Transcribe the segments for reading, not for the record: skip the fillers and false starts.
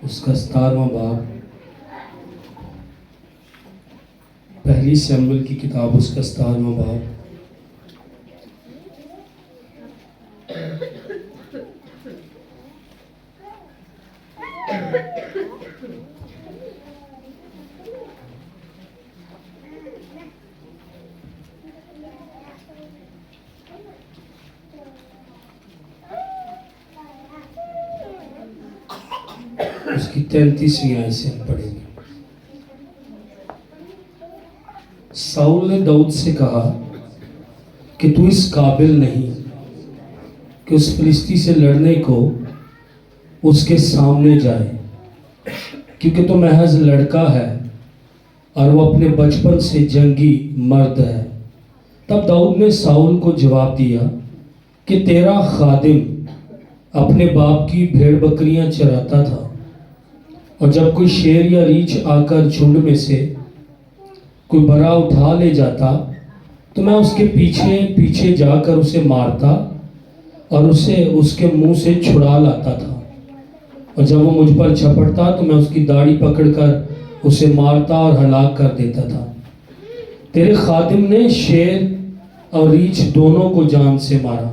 اس کا 17واں باب، پہلی سیموئیل کی کتاب، اس کا 17واں باب۔ اس کی 33ویں آیت سے ہم پڑھیں گے۔ ساؤل نے داؤد سے کہا کہ تو اس قابل نہیں کہ اس فلسطی سے لڑنے کو اس کے سامنے جائے، کیونکہ تو محض لڑکا ہے اور وہ اپنے بچپن سے جنگی مرد ہے۔ تب داؤد نے ساؤل کو جواب دیا کہ تیرا خادم اپنے باپ کی بھیڑ بکریاں چراتا تھا، اور جب کوئی شیر یا ریچھ آ کر جھنڈ میں سے کوئی برا اٹھا لے جاتا تو میں اس کے پیچھے پیچھے جا کر اسے مارتا اور اسے اس کے منہ سے چھڑا لاتا تھا، اور جب وہ مجھ پر جھپٹتا تو میں اس کی داڑھی پکڑ کر اسے مارتا اور ہلاک کر دیتا تھا۔ تیرے خادم نے شیر اور ریچھ دونوں کو جان سے مارا،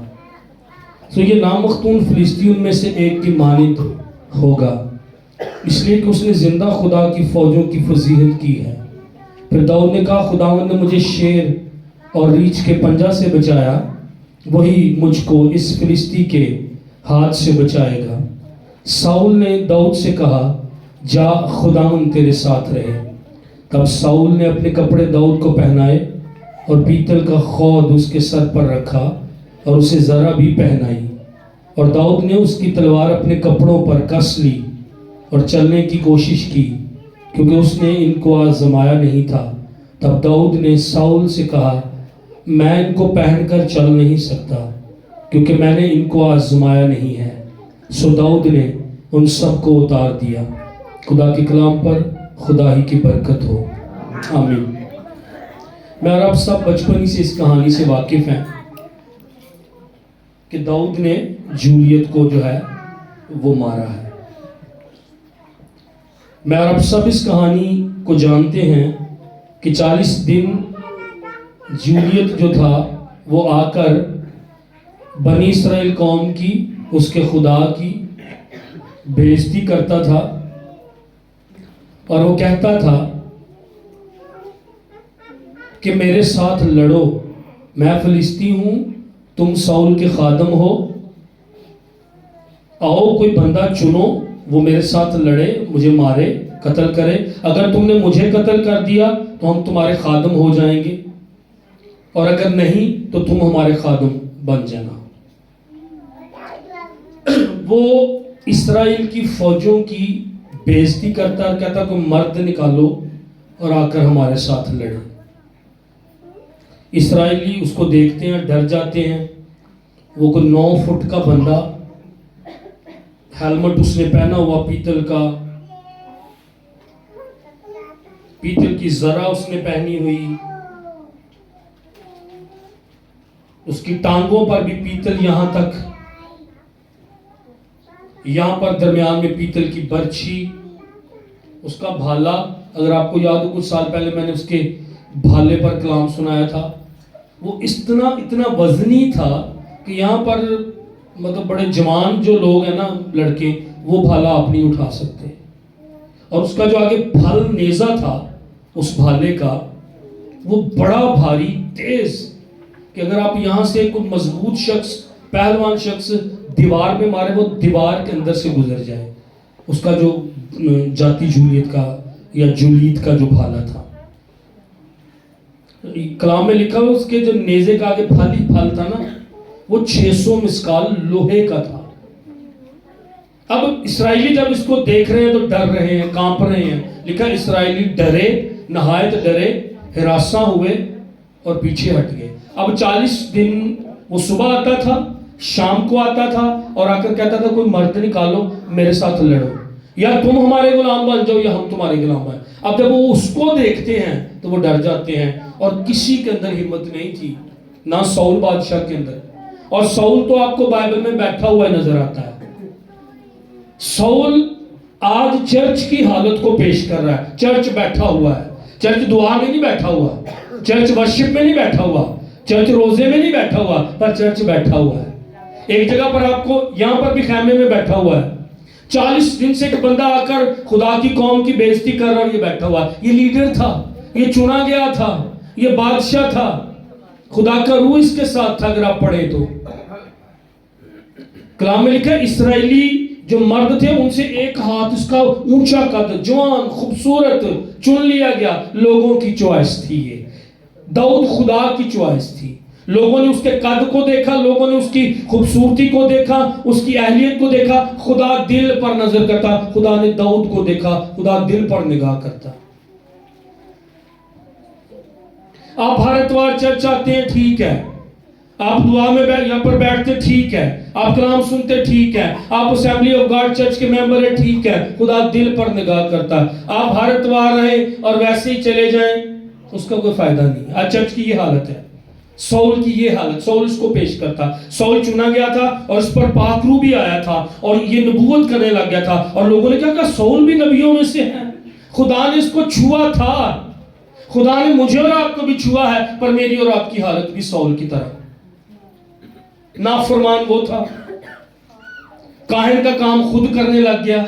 تو یہ نامختون فلسطین میں سے ایک کی مانند ہوگا، اس لیے کہ اس نے زندہ خدا کی فوجوں کی فضیحت کی ہے۔ پھر داؤد نے کہا، خداوند نے مجھے شیر اور ریچھ کے پنجہ سے بچایا، وہی مجھ کو اس فلسطی کے ہاتھ سے بچائے گا۔ ساؤل نے داؤد سے کہا، جا، خداوند تیرے ساتھ رہے۔ تب ساؤل نے اپنے کپڑے داؤد کو پہنائے اور پیتل کا خود اس کے سر پر رکھا اور اسے ذرا بھی پہنائی، اور داؤد نے اس کی تلوار اپنے کپڑوں پر کس لی اور چلنے کی کوشش کی، کیونکہ اس نے ان کو آزمایا نہیں تھا۔ تب داؤد نے ساؤل سے کہا، میں ان کو پہن کر چل نہیں سکتا، کیونکہ میں نے ان کو آزمایا نہیں ہے۔ سو داؤد نے ان سب کو اتار دیا۔ خدا کے کلام پر خدا ہی کی برکت ہو، آمین۔ میں اور آپ سب بچپن ہی سے اس کہانی سے واقف ہیں کہ داؤد نے جولیت کو جو ہے وہ مارا ہے۔ میں اور آپ سب اس کہانی کو جانتے ہیں کہ 40 دن جولیت جو تھا وہ آ کر بنی اسرائیل قوم کی، اس کے خدا کی بے عزتی کرتا تھا، اور وہ کہتا تھا کہ میرے ساتھ لڑو، میں فلسطی ہوں، تم ساؤل کے خادم ہو، آؤ کوئی بندہ چنو، وہ میرے ساتھ لڑے، مجھے مارے، قتل کرے۔ اگر تم نے مجھے قتل کر دیا تو ہم تمہارے خادم ہو جائیں گے، اور اگر نہیں تو تم ہمارے خادم بن جانا۔ وہ اسرائیل کی فوجوں کی بے عزتی کرتا اور کہتا کوئی مرد نکالو اور آ کر ہمارے ساتھ لڑے۔ اسرائیلی اس کو دیکھتے ہیں، ڈر جاتے ہیں۔ وہ کوئی 9 فٹ کا بندہ، ہیلمٹ اس نے پہنا ہوا پیتل کا، پیتل کی ذرا اس نے پہنی ہوئی، اس کی ٹانگوں پر بھی پیتل، یہاں تک یہاں پر درمیان میں پیتل کی برچھی، اس کا بھالا۔ اگر آپ کو یاد ہو کچھ سال پہلے میں نے اس کے بھالے پر کلام سنایا تھا، وہ اتنا وزنی تھا کہ یہاں پر مطلب بڑے جوان جو لوگ ہیں نا، لڑکے، وہ بھالا آپ نہیں اٹھا سکتے۔ اور اس کا جو آگے پھل نیزہ تھا اس بھالے کا، وہ بڑا بھاری، تیز، کہ اگر آپ یہاں سے کوئی مضبوط شخص، پہلوان شخص دیوار میں مارے، وہ دیوار کے اندر سے گزر جائے۔ اس کا جو جاتی جولیت کا یا جولیت کا جو بھالا تھا، کلام میں لکھا ہوا اس کے جو نیزے کا آگے پھل تھا نا، وہ 600 مسکال لوہے کا تھا۔ اب اسرائیلی جب اس کو دیکھ رہے ہیں تو ڈر رہے ہیں، کانپ رہے ہیں۔ لکھا اسرائیلی ڈرے، نہایت ڈرے، ہراساں ہوئے اور پیچھے ہٹ گئے۔ اب 40 دن وہ صبح آتا تھا، شام کو آتا تھا، اور آ کر کہتا تھا کوئی مرد نکالو، میرے ساتھ لڑو، یا تم ہمارے غلام بن جاؤ یا ہم تمہارے غلام بن۔ اب جب وہ اس کو دیکھتے ہیں تو وہ ڈر جاتے ہیں، اور کسی کے اندر ہمت نہیں تھی، نہ ساؤل بادشاہ کے اندر۔ اور ساؤل تو آپ کو بائبل میں بیٹھا ہوا نظر آتا ہے۔ ساؤل آج چرچ کی حالت کو پیش کر رہا ہے. چرچ بیٹھا ہوا ہے, چرچ دعا میں نہیں بیٹھا ہوا, چرچ ورشپ میں نہیں بیٹھا ہوا, چرچ روزے میں نہیں بیٹھا ہوا, پر چرچ بیٹھا ہوا ہے. ایک جگہ پر آپ کو یہاں پر بھی خیمے میں بیٹھا ہوا ہے. 40 دن سے ایک بندہ آ کر خدا کی قوم کی بے عزتی کر رہا اور یہ بیٹھا ہوا. یہ لیڈر تھا, یہ چنا گیا تھا, یہ بادشاہ تھا, خدا کا روح اس کے ساتھ تھا. اگر آپ پڑھیں تو کلام میں لکھا ہے اسرائیلی جو مرد تھے ان سے ایک ہاتھ اس کا اونچا قد, جوان, خوبصورت چن لیا گیا. لوگوں کی چوائس تھی یہ. داؤد خدا کی چوائس تھی. لوگوں نے اس کے قد کو دیکھا, لوگوں نے اس کی خوبصورتی کو دیکھا, اس کی اہلیت کو دیکھا. خدا دل پر نظر کرتا. خدا نے داؤد کو دیکھا, خدا دل پر نگاہ کرتا. آپ ہر اتوار چرچ آتے ہیں, ٹھیک ہے. آپ دعا میں یہاں پر بیٹھتے, ٹھیک ہے. آپ کلام سنتے, ٹھیک ہے. آپ اسمبلی آف گاڈ چرچ کے ممبر ہیں, ٹھیک ہے. خدا دل پر نگاہ کرتا. آپ ہر اتوار رہیں اور ویسے ہی چلے جائیں, اس کا کوئی فائدہ نہیں. آج چرچ کی یہ حالت ہے, سول کی یہ حالت. سول اس کو پیش کرتا. سول چنا گیا تھا اور اس پر پاک روح بھی آیا تھا اور یہ نبوت کرنے لگ گیا تھا. اور لوگوں نے کیا کہا, سول بھی نبیوں میں سے ہے. خدا نے اس کو چھوا تھا. خدا نے مجھے اور آپ کو بھی چھوا ہے, پر میری اور آپ کی حالت بھی سول کی طرح. نافرمان وہ تھا, کاہن کا کام خود کرنے لگ گیا.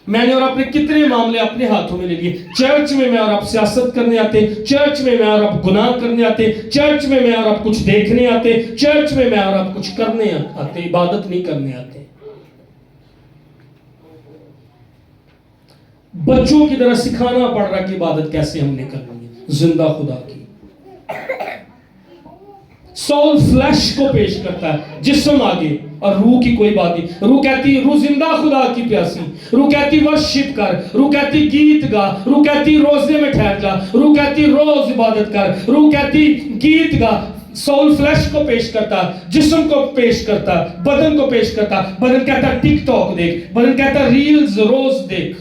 میں نے اور آپ نے کتنے معاملے اپنے ہاتھوں میں لے لیے. چرچ میں اور آپ سیاست کرنے آتے, چرچ میں اور آپ گناہ کرنے آتے, چرچ میں اور آپ کچھ دیکھنے آتے, چرچ میں اور آپ کچھ کرنے آتے, عبادت نہیں کرنے آتے. بچوں کی طرح سکھانا پڑ رہا کہ عبادت کیسے ہم نے کرنی ہے زندہ خدا کی. سول فلیش کو پیش کرتا ہے, جسم آگے اور روح کی کوئی بات نہیں. روح کہتی روح زندہ خدا کی پیاسی, روح کہتی ورشپ کر, روح کہتی گیت گا, روح کہتی روزے میں ٹھہر جا, روح کہتی روز عبادت کر, روح کہتی گیت گا. سول فلیش کو پیش کرتا, جسم کو پیش کرتا, بدن کو پیش کرتا. بدن کہتا ٹک ٹاک دیکھ, بدن کہتا ریلز روز دیکھ.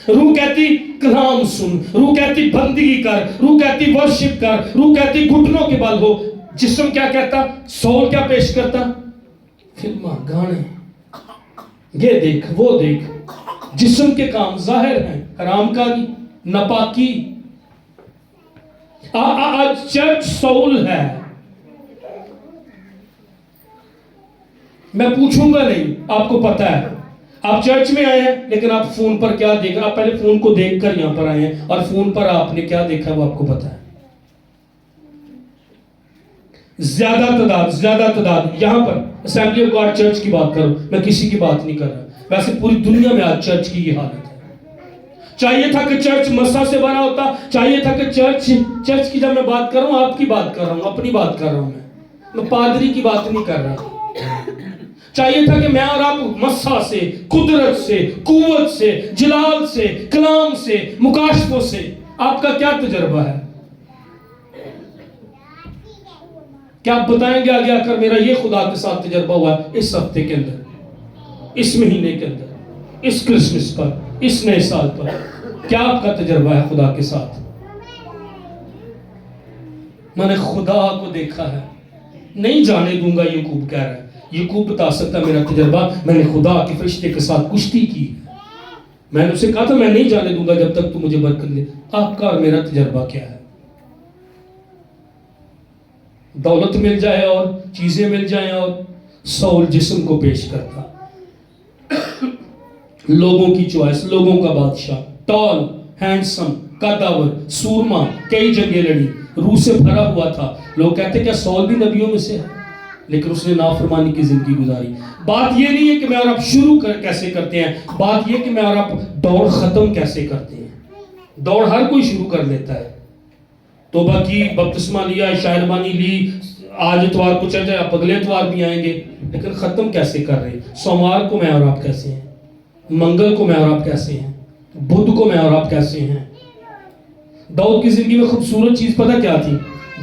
روح کہتی کلام سن, روح کہتی بندگی کر, روح کہتی ورشپ کر, روح کہتی گھٹنوں کے بل ہو. جسم کیا کہتا, سول کیا پیش کرتا, فلماں, گانے, یہ دیکھ وہ دیکھ. جسم کے کام ظاہر ہیں, حرام کاری, ناپاکی. آج چرچ سول ہے. میں پوچھوں گا نہیں, آپ کو پتا ہے. آپ چرچ میں آئے ہیں لیکن آپ فون پر کیا دیکھ رہے ہیں. آپ پہلے فون کو دیکھ کر یہاں پر آئے ہیں اور فون پر آپ نے کیا دیکھا وہ آپ کو پتا ہے. زیادہ تعداد یہاں پر اسمبلی آف گاڈ چرچ کی بات کرو, میں کسی کی بات نہیں کر رہا. ویسے پوری دنیا میں آج چرچ کی یہ حالت ہے. چاہیے تھا کہ چرچ مسا سے بنا ہوتا, چاہیے تھا کہ چرچ کی جب میں بات کر رہا ہوں, آپ کی بات کر رہا ہوں, اپنی بات کر رہا ہوں, میں پادری کی بات نہیں کر رہا. چاہیے تھا کہ میں اور آپ مسا سے, قدرت سے, قوت سے, جلال سے, کلام سے, مکاشفوں سے. آپ کا کیا تجربہ ہے؟ کیا آپ بتائیں گے آگے آ کر میرا یہ خدا کے ساتھ تجربہ ہوا اس ہفتے کے اندر, اس مہینے کے اندر, اس کرسمس پر, اس نئے سال پر؟ کیا آپ کا تجربہ ہے خدا کے ساتھ؟ میں نے خدا کو دیکھا ہے, نہیں جانے دوں گا. یعقوب کہہ رہا ہے, یعقوب بتا سکتا میرا تجربہ, میں نے خدا کے فرشتے کے ساتھ کشتی کی. میں نے اسے کہا تھا میں نہیں جانے دوں گا جب تک تو مجھے برکت دے. آپ کا اور میرا تجربہ کیا ہے؟ دولت مل جائے اور چیزیں مل جائیں. اور سول جسم کو پیش کرتا, لوگوں کی چوائس, لوگوں کا بادشاہ, ٹال, ہینڈسم, قدور, سورما, کئی جنگیں لڑی, روح سے بھرا ہوا تھا. لوگ کہتے کیا سول بھی نبیوں میں سے ہے؟ لیکن اس نے نافرمانی کی زندگی گزاری. بات یہ نہیں ہے کہ میں اور آپ شروع کیسے کرتے ہیں, بات یہ کہ میں اور آپ دوڑ ختم کیسے کرتے ہیں. دوڑ ہر کوئی شروع کر لیتا ہے. توبہ کی, بپتسمہ لیا, شاہدبانی لی, آج اتوار کو چل جائے, آپ اگلے اتوار بھی آئیں گے, لیکن ختم کیسے کر رہے ہیں؟ سوموار کو میں اور آپ کیسے ہیں, منگل کو میں اور آپ کیسے ہیں, بدھ کو میں اور آپ کیسے ہیں. داؤد کی زندگی میں خوبصورت چیز پتہ کیا تھی؟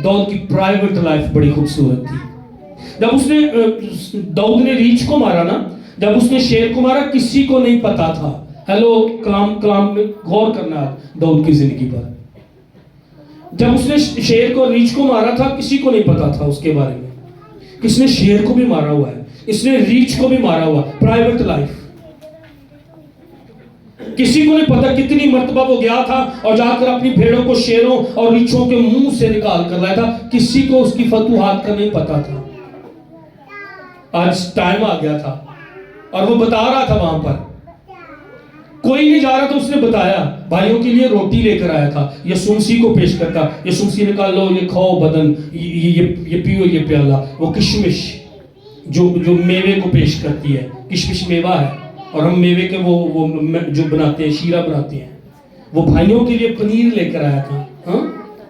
داؤد کی پرائیویٹ لائف بڑی خوبصورت تھی. جب اس نے داؤد نے ریچھ کو مارا نا, جب اس نے شیر کو مارا, کسی کو نہیں پتا تھا. ہیلو, کلام میں غور کرنا داؤد کی زندگی پر. جب اس نے شیر کو ریچھ کو مارا تھا, کسی کو نہیں پتا تھا اس کے بارے میں. کس نے شیر کو بھی مارا ہوا ہے, اس نے ریچھ کو بھی مارا ہوا. Private life. کسی کو نہیں پتا کتنی مرتبہ وہ گیا تھا اور جا کر اپنی بھیڑوں کو شیروں اور ریچھوں کے منہ سے نکال کر لایا تھا. کسی کو اس کی فتوحات کا نہیں پتا تھا. آج ٹائم آ گیا تھا اور وہ بتا رہا تھا وہاں پر. کوئی نہیں جا رہا تھا, اس نے بتایا. بھائیوں کے لیے روٹی لے کر آیا تھا, یسوع مسیح کو پیش کرتا. یسوع مسیح نے کہا لو یہ کھاؤ بدن, یہ پیو یہ پیالہ. وہ کشمش جو میوے کو پیش کرتی ہے, کشمش میوہ ہے اور ہم میوے کے وہ جو بناتے ہیں, شیرہ بناتے ہیں. وہ بھائیوں کے لیے پنیر لے کر آیا تھا, ہاں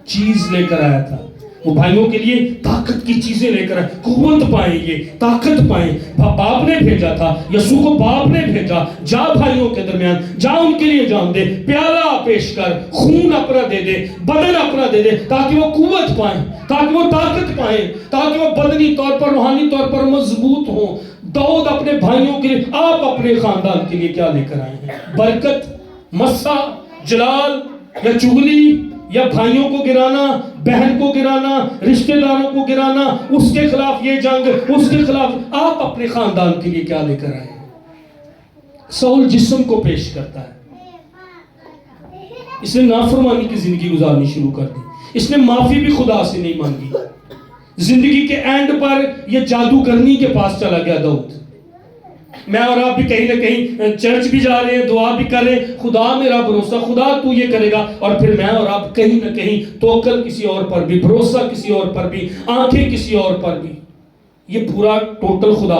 چیز لے کر آیا تھا. وہ بھائیوں کے لیے طاقت کی چیزیں لے کر آئے, قوت پائیں, یہ طاقت پائیں. باپ نے بھیجا تھا, یسوع کو باپ نے بھیجا, جا بھائیوں کے درمیان, جا ان کے لیے جان دے, پیالہ پیش کر, خون اپنا دے دے, بدن اپنا دے دے, تاکہ وہ قوت پائیں, تاکہ وہ طاقت پائیں, تاکہ وہ بدنی طور پر روحانی طور پر مضبوط ہوں. داؤد اپنے بھائیوں کے لیے, آپ اپنے خاندان کے لیے کیا لے کر آئے ہیں؟ برکت, مسا, جلال یا چغلی یا بھائیوں کو گرانا, بہن کو گرانا, رشتہ داروں کو گرانا, اس کے خلاف یہ جنگ, اس کے خلاف. آپ اپنے خاندان کے لیے کیا لے کر آئے ہیں؟ سول جسم کو پیش کرتا ہے. اس نے نافرمانی کی زندگی گزارنی شروع کر دی. اس نے معافی بھی خدا سے نہیں مانگی. زندگی کے اینڈ پر یہ جادوگرنی کے پاس چلا گیا داؤد. میں اور آپ بھی کہیں نہ کہیں چرچ بھی جا رہے ہیں, دعا بھی کر رہے ہیں, خدا میرا بھروسہ, خدا تو یہ کرے گا, اور پھر میں اور آپ کہیں نہ کہیں توکل کسی اور پر بھی, بھروسہ کسی اور پر بھی, آنکھیں کسی اور پر بھی. یہ پورا ٹوٹل خدا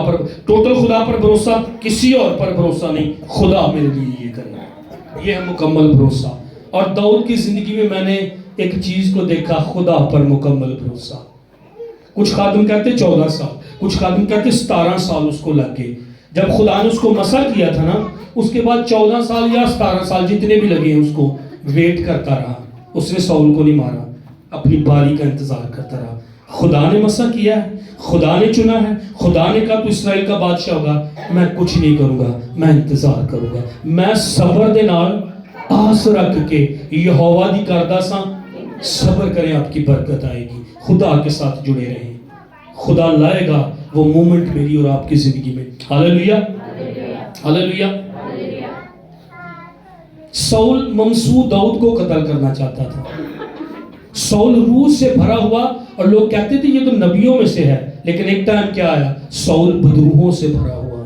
پر بھروسہ, کسی اور پر بھروسہ نہیں. خدا میرے لیے یہ کرے گا, یہ ہے مکمل بھروسہ. اور داؤد کی زندگی میں نے ایک چیز کو دیکھا, خدا پر مکمل بھروسہ. کچھ خادم کہتے 14 سال, کچھ خادم کہتے 17 سال اس کو لگ گئے. جب خدا نے اس کو مسح کیا تھا نا, اس کے بعد 14 سال یا 17 سال جتنے بھی لگے ہیں اس کو ویٹ کرتا رہا. اس نے سول کو نہیں مارا, اپنی باری کا انتظار کرتا رہا. خدا نے مسح کیا ہے, خدا نے چنا ہے, خدا نے کہا تو اسرائیل کا بادشاہ ہوگا, میں کچھ نہیں کروں گا, میں انتظار کروں گا. میں صبر دے نال آس رکھ کے یہوہ دی کردہ سا صبر کریں, آپ کی برکت آئے گی. خدا کے ساتھ جڑے رہیں, خدا لائے گا وہ مومنٹ میری اور آپ کی زندگی میں. ہاللیلویہ, ہاللیلویہ. سول ممسو داؤد کو قتل کرنا چاہتا تھا. سول روح سے بھرا ہوا, اور لوگ کہتے تھے یہ تو نبیوں میں سے ہے, لیکن ایک ٹائم کیا آیا, سول بدروحوں سے بھرا ہوا.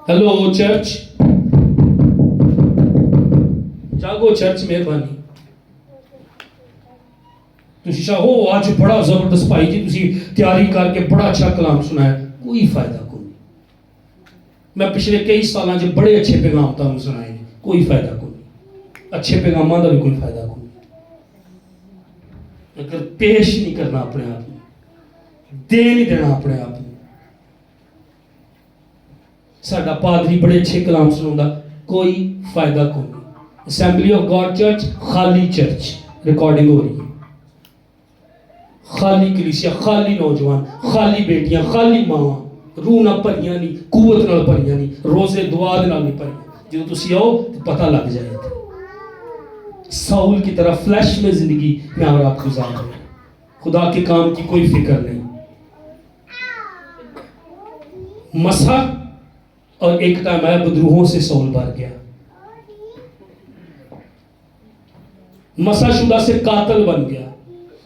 ہیلو چرچ, جاگو چرچ, مہربانی. تسی چاہو آج بڑا زبردست بھائی جی تسی تیاری کر کے بڑا اچھا کلام سنایا, کوئی فائدہ کوئی نہیں. میں پچھلے کئی سالاں جو بڑے اچھے پیغام تانوں سنائے ہیں, کوئی فائدہ کوئی نہیں. اچھے پیغاماں دا بھی کوئی فائدہ کوئی نہیں اگر پیش نہیں کرنا اپنے آپ میں, دے نہیں دینا اپنے آپ میں. ساڈا پادری بڑے اچھے کلام سناوندا, کوئی فائدہ کوئی نہیں. اسمبلی آف گاڈ چرچ خالی چرچ, ریکارڈنگ ہو رہی ہے. خالی کلیسیا, خالی نوجوان, خالی بیٹیاں, خالی ماواں, روح نہ بھریاں نہیں, قوت نال بھریاں نہیں, روزے دعا دے نال نہیں بھریاں. جدوں تسی آؤ تو پتہ لگ جائے گا. ساؤل کی طرح فلیش میں زندگی میں اور آپ گزار رہے ہیں, خدا کے کام کی کوئی فکر نہیں. مسح, اور ایک ٹائم آیا بدروحوں سے ساؤل بھر گیا. مسح شدہ سے قاتل بن گیا.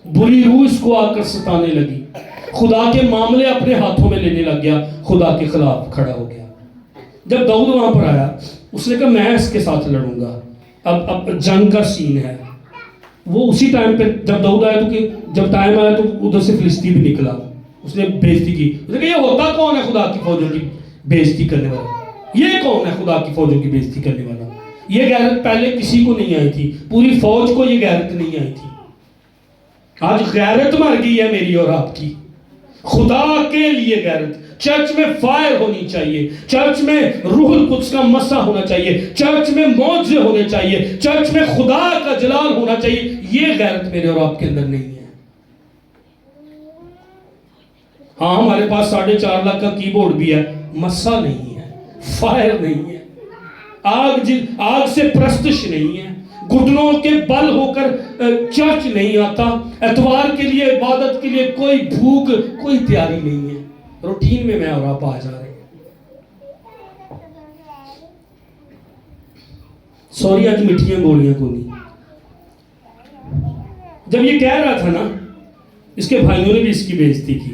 بری روح اس کو آ کر ستانے لگی. خدا کے معاملے اپنے ہاتھوں میں لینے لگ گیا, خدا کے خلاف کھڑا ہو گیا. جب داؤد وہاں پر آیا, اس نے کہا میں اس کے ساتھ لڑوں گا. اب جنگ کا سین ہے. وہ اسی ٹائم پہ جب داؤد آیا, تو کہ جب ٹائم آیا تو ادھر سے فلسطی بھی نکلا. اس نے بےزتی کی. اس نے کہا یہ ہوتا کون ہے خدا کی فوجوں کی بےزتی کرنے والا؟ یہ کون ہے خدا کی فوجوں کی بےزتی کرنے والا؟ یہ غیرت پہلے کسی کو نہیں آئی تھی, پوری فوج کو یہ غیرت نہیں آئی تھی. آج غیرت مر گئی ہے میری اور آپ کی, خدا کے لیے غیرت. چرچ میں فائر ہونی چاہیے, چرچ میں روح القدس کا مسح ہونا چاہیے, چرچ میں معجزے ہونے چاہیے, چرچ میں خدا کا جلال ہونا چاہیے. یہ غیرت میرے اور آپ کے اندر نہیں ہے. ہاں ہمارے پاس 4.5 لاکھ کا کی بورڈ بھی ہے, مسح نہیں ہے, فائر نہیں ہے, آگ سے پرستش نہیں ہے, گھٹنوں کے بل ہو کر چرچ نہیں آتا, اتوار کے لیے عبادت کے لیے کوئی بھوک, کوئی تیاری نہیں ہے. روٹین میں اور آپ آ جا رہے ہیں. سوری آج مٹھیاں گولیاں کو نہیں. جب یہ کہہ رہا تھا نا, اس کے بھائیوں نے بھی اس کی بے عزتی کی.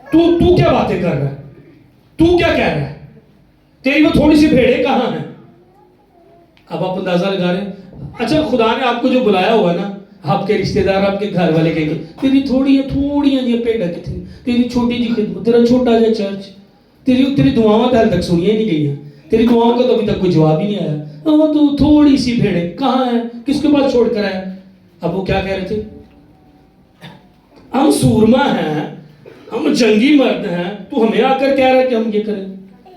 تو کیا باتیں کر رہا ہے, تو کیا کہہ رہا ہے, تیری وہ تھوڑی سی بھیڑیں کہاں ہیں. اب آپ اندازہ لگا رہے ہیں. اچھا خدا نے آپ کو جو بلایا ہوا نا, آپ کے رشتہ دار, آپ کے گھر والے کہیں گے تیری تھوڑیاں جی بھیڑیں کتنی, تیری چھوٹی جی خدمت, تیرا چھوٹا جا چرچ, تیری دعاؤں تو حال تک سنیاں ہی نہیں گئی ہیں, تیری دعاؤں کا تو ابھی تک کوئی جواب ہی نہیں آیا. تو تھوڑی سی بھیڑیں کہاں ہیں, کس کے پاس چھوڑ کر آیا. اب وہ کیا کہہ رہے تھے, ہم سورما ہیں, ہم جنگی مرد ہیں, تو ہمیں آ کر کہہ رہا ہے کہ ہم یہ کریں.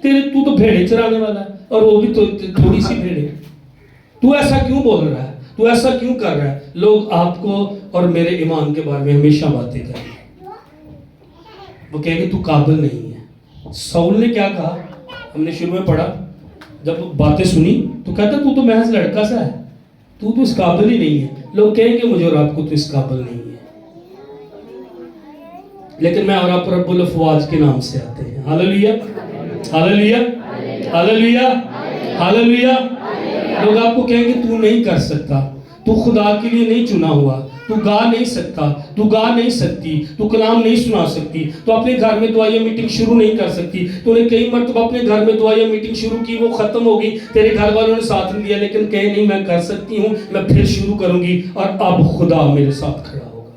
تو تو بھیڑیں چرانے والا ہے, اور وہ بھی تو تھوڑی سی بھیڑیں. تو ایسا کیوں بول رہا ہے, تو ایسا کیوں کر رہا ہے. لوگ آپ کو اور میرے ایمان کے بارے میں ہمیشہ باتیں کریں گے, وہ کہیں گے تو قابل نہیں ہے. ساؤل نے کیا کہا, ہم نے شروع میں پڑھا, جب باتیں سنی تو کہتا تو محض لڑکا سا ہے, تو اس قابل ہی نہیں ہے. لوگ کہیں گے مجھے اور آپ کو تو اس قابل نہیں ہے. لیکن میں اور آپ رب الافواج کے نام سے آتے ہیں. ہاللیلویا, ہاللیلویا, ہاللیلویا, ہاللیلویا. لوگ آپ کو کہیں گے تو نہیں کر سکتا, تو خدا کے لیے نہیں چنا ہوا, تو گا نہیں سکتا, تو گا نہیں سکتی, تو کلام نہیں سنا سکتی, تو اپنے گھر میں دعائیہ میٹنگ شروع نہیں کر سکتی. تو نے کئی مرتبہ اپنے گھر میں دعائیہ میٹنگ شروع کی, وہ ختم ہو گئی, تیرے گھر والوں نے ساتھ نہیں دیا, لیکن کہے نہیں میں کر سکتی ہوں, میں پھر شروع کروں گی, اور اب خدا میرے ساتھ کھڑا ہوگا.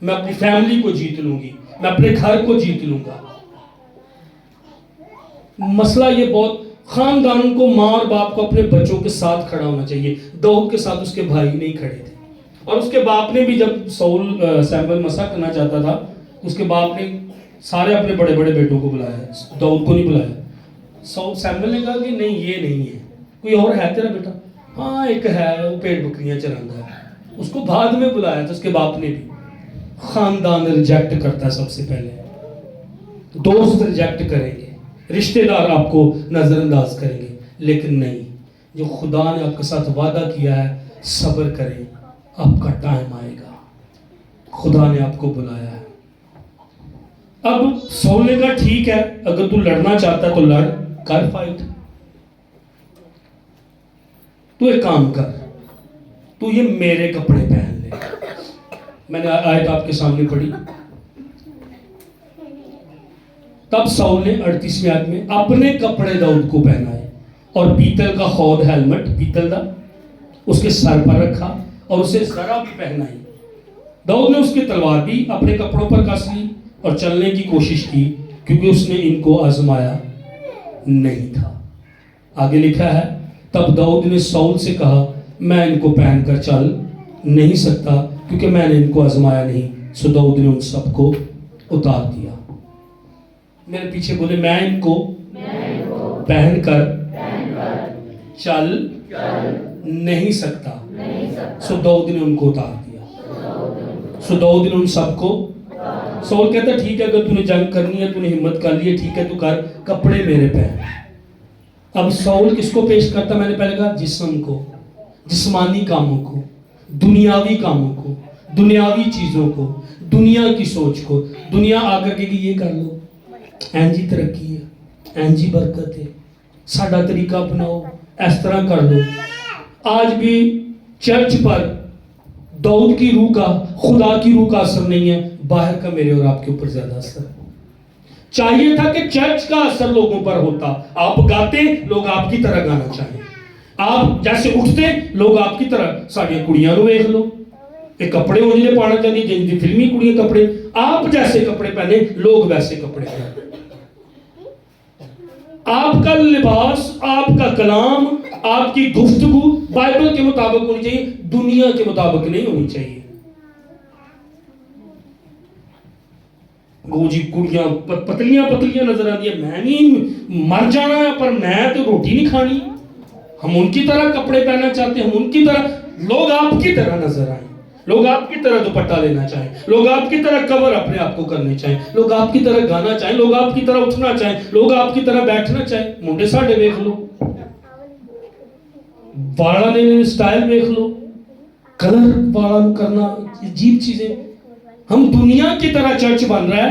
میں اپنی فیملی کو جیت لوں گی, میں اپنے گھر کو جیت لوں گا. مسئلہ یہ بہت, خاندانوں کو, ماں اور باپ کو اپنے بچوں کے ساتھ کھڑا ہونا چاہیے. داؤد کے ساتھ اس کے بھائی نہیں کھڑے تھے, اور اس کے باپ نے بھی, جب سیموئیل مسح کرنا چاہتا تھا, اس کے باپ نے سارے اپنے بڑے بڑے بیٹوں کو بلایا, داؤد کو نہیں بلایا. سیموئیل نے کہا کہ نہیں یہ نہیں ہے, کوئی اور ہے تیرا بیٹا. ہاں ایک ہے, وہ پیڑ بکریاں چراتا ہے. اس کو بعد میں بلایا تھا اس کے باپ نے بھی. خاندان ریجیکٹ کرتا ہے سب سے پہلے, دوست ریجیکٹ کریں گے, رشتہ دار آپ کو نظر انداز کریں گے, لیکن نہیں, جو خدا نے آپ کے ساتھ وعدہ کیا ہے, صبر کریں, آپ کا ٹائم آئے گا. خدا نے آپ کو بلایا ہے. اب ساؤل نے کہا ٹھیک ہے, اگر تو لڑنا چاہتا ہے تو لڑ, کر فائٹ. تو ایک کام کر, تو یہ میرے کپڑے پہن لے. میں نے آیت آپ کے سامنے پڑھی. تب ساؤل نے 38ویں آیت میں اپنے کپڑے داؤد کو پہنائے, اور پیتل کا خود ہیلمٹ, پیتل دا, اس کے سر پر رکھا, اور اسے زرہ بھی پہنائی. داؤد نے اس کی تلوار بھی اپنے کپڑوں پر کس لی, اور چلنے کی کوشش کی, کیونکہ اس نے ان کو آزمایا نہیں تھا. آگے لکھا ہے, تب داؤد نے ساؤل سے کہا میں ان کو پہن کر چل نہیں سکتا, کیونکہ میں نے ان کو آزمایا نہیں. سو داؤد نے ان سب کو اتار دیا. میرے پیچھے بولے, میں ان کو پہن کر چل نہیں سکتا. سو داؤد نے ان کو اتار دیا. سو داؤد نے ان سب کو, ساؤل کہتا ٹھیک ہے, اگر تو نے جنگ کرنی ہے, تو نے ہمت کر لی ہے, ٹھیک ہے تو کر, کپڑے میرے پہن. اب ساؤل کس کو پیش کرتا, میں نے پہلے کہا جسم کو, جسمانی کاموں کو, دنیاوی کاموں کو, دنیاوی چیزوں کو, دنیا کی سوچ کو. دنیا آ کر کے یہ کر لو, این جی ترقی ہے, این جی برکت ہے, ساڈا طریقہ اپناؤ, اس طرح کر لو. آج بھی چرچ پر داؤد کی روح کا, خدا کی روح کا اثر نہیں ہے, باہر کا میرے اور آپ کے اوپر زیادہ اثر ہے. چاہیے تھا کہ چرچ کا اثر لوگوں پر ہوتا. آپ گاتے, لوگ آپ کی طرح گانا چاہیں. آپ جیسے اٹھتے, لوگ آپ کی طرح. ساڑیاں کڑیاں نو دیکھ لو, یہ کپڑے ہو جائے پانا چاہیے, جن کی فلمی کڑیاں کپڑے, آپ جیسے کپڑے پہنے, لوگ ویسے کپڑے پہنے. آپ کا لباس, آپ کا کلام, آپ کی گفتگو بائبل کے مطابق ہونی چاہیے, دنیا کے مطابق نہیں ہونی چاہیے. گو جی کڑیاں پتلیاں پتلیاں نظر آتی ہیں, میں نہیں مر جانا ہے پر میں تو روٹی نہیں کھانی. ہم ان کی طرح کپڑے پہننا چاہتے ہیں, ہم ان کی طرح, لوگ آپ کی طرح نظر آئیں, لوگ آپ کی طرح دوپٹہ لینا چاہیں, لوگ آپ کی طرح کور اپنے آپ کو کرنے چاہیں, لوگ آپ کی طرح گانا چاہیں, لوگ آپ کی طرح اٹھنا چاہیں, لوگ آپ کی طرح بیٹھنا چاہیں. منڈے ساڑھے دیکھ لو, والا لینے سٹائل دیکھ لو, کلر والا کرنا, عجیب چیزیں. ہم دنیا کی طرح چرچ بن رہا ہے,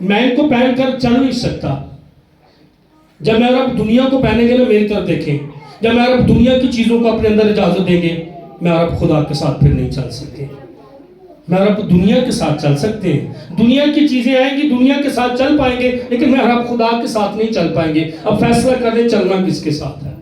میں ان کو پہن کر چل نہیں سکتا. جب میں رب دنیا کو پہنیں گے نا میری طرف دیکھیں, جب میں رب دنیا کی چیزوں کو اپنے اندر اجازت دیں گے, میں رب خدا کے ساتھ پھر نہیں چل سکتے. میں رب دنیا کے ساتھ چل سکتے ہیں, دنیا کی چیزیں آئیں گی, دنیا کے ساتھ چل پائیں گے, لیکن میں رب خدا کے ساتھ نہیں چل پائیں گے. اب فیصلہ کر لیں چلنا کس کے ساتھ ہے.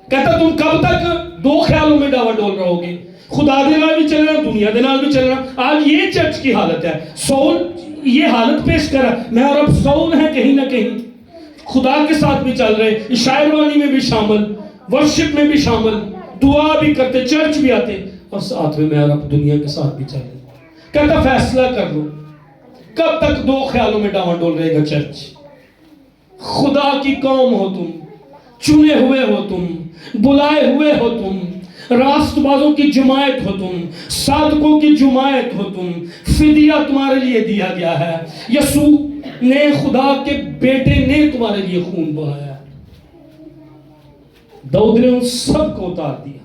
کہتا تم کب تک دو خیالوں میں ڈاوا ڈول رہو گے, خدا دے نال بھی چلنا, دنیا دے نال بھی چلنا. آج یہ چرچ کی حالت ہے. سول یہ حالت پیش کرا, میں اور اب سول ہیں کہیں نہ کہیں, خدا کے ساتھ بھی چل رہے, شاعر بانی میں بھی شامل, ورشپ میں بھی شامل, دعا بھی کرتے, چرچ بھی آتے, اور ساتھ میں اور اب دنیا کے ساتھ بھی چل رہے. کہتا فیصلہ کر لو, کب تک دو خیالوں میں ڈاوا ڈول رہے گا چرچ. خدا کی قوم ہو تم, چنے ہوئے ہو تم, بلائے ہوئے ہو تم, راست بازوں کی جماعت ہو تم, صادقوں کی جماعت ہو تم, فدیہ تمہارے لیے دیا گیا ہے, یسوع نے خدا کے بیٹے نے تمہارے لیے خون بہایا ہے. داؤد نے ان سب کو اتار دیا.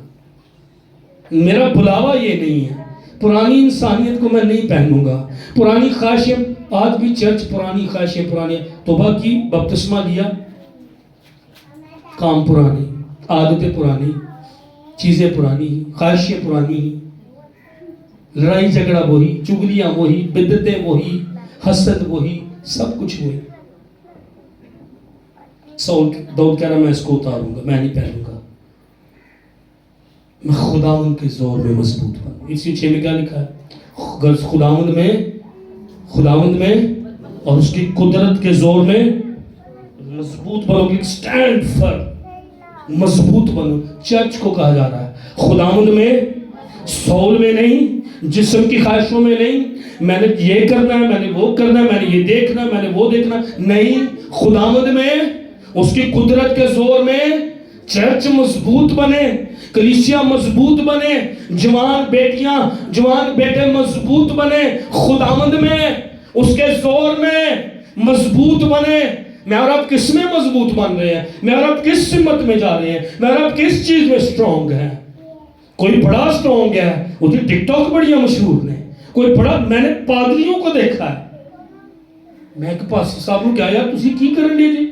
میرا بلاوا یہ نہیں ہے, پرانی انسانیت کو میں نہیں پہنوں گا, پرانی خواہشیں. آج بھی چرچ پرانی خواہشیں, پرانی توبہ کی, بپتسمہ لیا, کام پرانی, عادتیں پرانی, چیزیں پرانی, خواہشیں پرانی, لڑائی جھگڑا وہی, چگلیاں وہی, بدعتیں وہی, حسد وہی, سب کچھ وہی. داؤد کہہ رہا میں اس کو اتاروں گا, میں نہیں پہنوں گا, میں خداوند کے زور میں مضبوط بنوں. اسی 6 میں کیا لکھا ہے, خداوند میں اور اس کی قدرت کے زور میں مضبوط بنو گے. سٹینڈ فرم, مضبوط بنو. چرچ کو کہا جا رہا ہے خداوند میں, سول میں نہیں, جسم کی خواہشوں میں نہیں, میں نے یہ کرنا ہے, میں نے وہ کرنا ہے, میں نے یہ دیکھنا ہے, میں نے وہ دیکھنا نہیں. خداوند میں, اس کی قدرت کے زور میں چرچ مضبوط بنے, کلیسیا مضبوط بنے, جوان بیٹیاں جوان بیٹے مضبوط بنے, خداوند میں اس کے زور میں مضبوط بنے. میں اور آپ کس میں مضبوط بن رہے ہیں, میں اور آپ کس سمت میں جا رہے ہیں, میں اور آپ کس چیز میں سٹرونگ ہیں. کوئی بڑا سٹرونگ ہے, وہ جو ٹک ٹاک بڑی مشہور نے, کوئی بڑا, میں نے پادریوں کو دیکھا ہے, میں ایک پاسٹر صاحب کو کیا یار تسی کی کرن دے جی,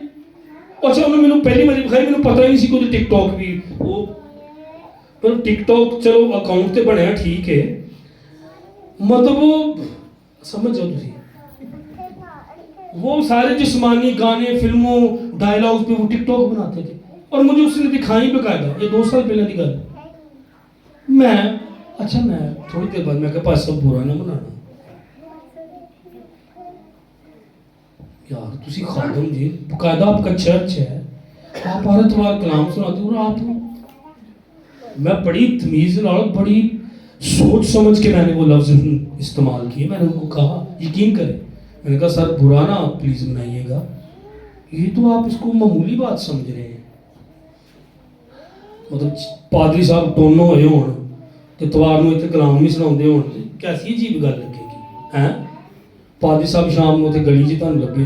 اچھا انہوں نے پہلی باری بخائی میں پتہ ہی نہیں سی کوئی ٹک ٹاک بھی, وہ پر ٹک ٹاک چلو اکاؤنٹ تے بنیا ٹھیک ہے, مطلب وہ سمجھ جاؤ تسی, وہ سارے جسمانی گانے, فلموں, ڈائلاگ پہ وہ ٹک ٹاک بناتے تھے, اور مجھے اس نے دکھائی بقاعدہ, یہ 2 سال پہلے کی گل. میں اچھا میں تھوڑی دیر بعد میں کہا پاس سب برا نہ منانا یار, تسی خادم جی, بقاعدہ آپ کا چرچ ہے, آپ ہر اتوار کلام سناتے ہو, اور آپ, میں بڑی تمیز اور بڑی سوچ سمجھ کے میں نے وہ لفظ استعمال کیے. میں نے ان کو کہا یقین کریں, میں نے کہا سر برا نہ آپ پلیز بنائیے گا, یہ تو آپ اس کو معمولی بات سمجھ رہے ہیں. مطلب پادری صاحب ٹونو ہوئے ہون تے اتوار نوں اتنے کلام نہیں سناؤندے ہون, کیسی عجیب گل لگے گی ہیں. پادری صاحب شام نوں تے گلی چ تانوں لبے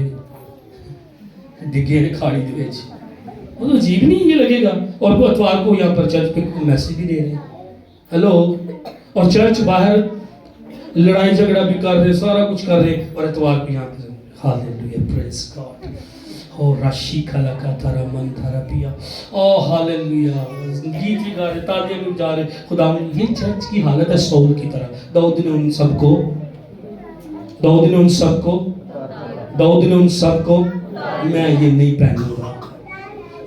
ڈگے نے کھاڑی دے وچ, وہ عجیب نہیں یہ لگے گا. اور وہ اتوار کو یہاں پر چرچ پہ میسج بھی دے رہے ہیں, ہیلو, اور چرچ باہر لڑائی جھگڑا بھی کر رہے, سارا کچھ کر رہے, اور اتوار کو یہاں پہ ہاللیلویا پریز گاڈ, او راشی کھلا کا تھارا من تھارا پیا, او ہاللیلویا, گیت بھی گا رہے, تالیاں بھی بجا رہے. خدا میں یہ چرچ کی حالت ہے سول کی طرح. داؤد نے ان سب کو میں یہ نہیں پہنوں گا.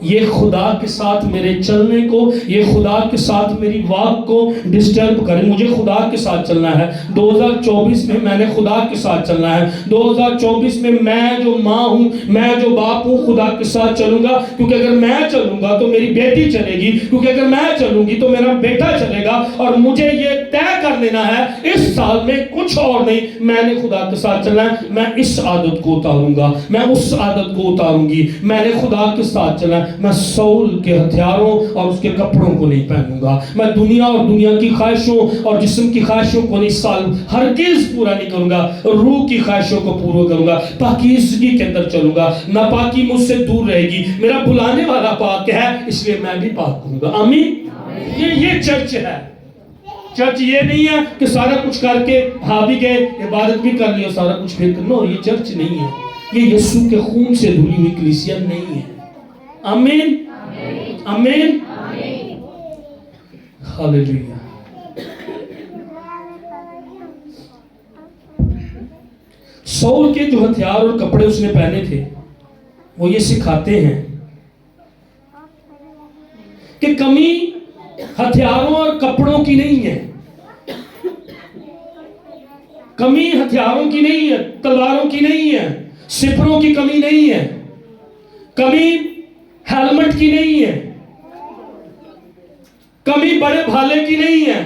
یہ خدا کے ساتھ میرے چلنے کو, یہ خدا کے ساتھ میری واک کو ڈسٹرب کریں. مجھے خدا کے ساتھ چلنا ہے. 2024 میں میں نے خدا کے ساتھ چلنا ہے. 2024 میں میں جو ماں ہوں, میں جو باپ ہوں, خدا کے ساتھ چلوں گا. کیونکہ اگر میں چلوں گا تو میری بیٹی چلے گی, کیونکہ اگر میں چلوں گی تو میرا بیٹا چلے گا. اور مجھے یہ طے کر لینا ہے اس سال میں کچھ اور نہیں, میں نے خدا کے ساتھ چلنا ہے. میں اس عادت کو اتاروں گا, میں اس عادت کو اتاروں گی. میں نے خدا کے ساتھ چلنا ہے. میں سول کے ہتھیاروں اور اس کے کپڑوں کو نہیں پہنوں گا. میں دنیا اور دنیا کی خواہشوں اور جسم کی خواہشوں کو نہیں سال ہرگز پورا نہیں کروں گا. روح کی خواہشوں کو پورا کروں گا. پاکیزگی کے اندر چلوں گا. ناپاکی مجھ سے دور رہے گی. میرا بلانے والا پاک ہے, اس لیے میں بھی پاک کروں گا. آمین. یہ چرچ ہے. چرچ یہ نہیں ہے کہ سارا کچھ کر کے بھی گئے, عبادت بھی کر لی اور سارا کچھ پھر نو, یہ چرچ نہیں ہے. یہ یسوع کے خون سے دھلی ہوئی کلیسیا نہیں ہے. آمین آمین ہاللیلویا. سول کے جو ہتھیار اور کپڑے اس نے پہنے تھے وہ یہ سکھاتے ہیں کہ کمی ہتھیاروں اور کپڑوں کی نہیں ہے. کمی ہتھیاروں کی نہیں ہے, تلواروں کی نہیں ہے, سپروں کی کمی نہیں ہے, کمی ہیلمٹ کی نہیں ہے, کمی بڑے بھالے کی نہیں ہے,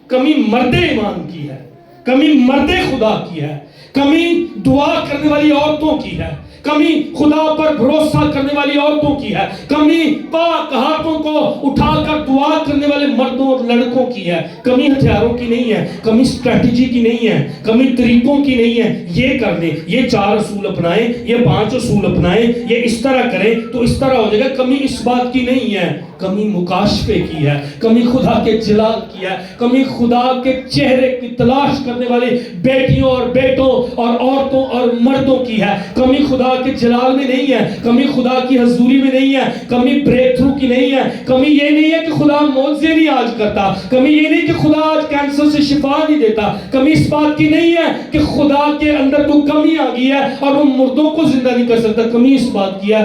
کمی مرد ایمان کی ہے, کمی مرد خدا کی ہے, کمی دعا کرنے والی عورتوں کی ہے, کمی خدا پر بھروسہ کرنے والی عورتوں کی ہے, کمی پاک ہاتھوں کو اٹھا کر دعا کرنے والے مردوں اور لڑکوں کی ہے. کمی ہتھیاروں کی نہیں ہے, کمی اسٹریٹجی کی نہیں ہے, کمی طریقوں کی نہیں ہے. یہ کر لیں, یہ 4 اصول اپنائیں, یہ 5 اصول اپنائیں, یہ اس طرح کریں تو اس طرح ہو جائے گا. کمی اس بات کی نہیں ہے, کمی مکاشفے کی ہے, کمی خدا کے جلال کی ہے, کمی خدا کے چہرے کی تلاش کرنے والی بیٹیوں اور بیٹوں اور عورتوں اور مردوں کی ہے. کمی خدا کے جلال میں نہیں ہے, کمی خدا کی حضوری میں نہیں ہے, کمی بریک تھرو کی نہیں ہے, کمی یہ نہیں ہے کہ خدا معجزے نہیں آج کرتا, کمی یہ نہیں کہ خدا آج کینسر سے شفا نہیں دیتا, کمی اس بات کی نہیں ہے کہ خدا کے اندر تو کمی آ گئی ہے اور وہ مردوں کو زندہ نہیں کر سکتا. کمی اس بات کی ہے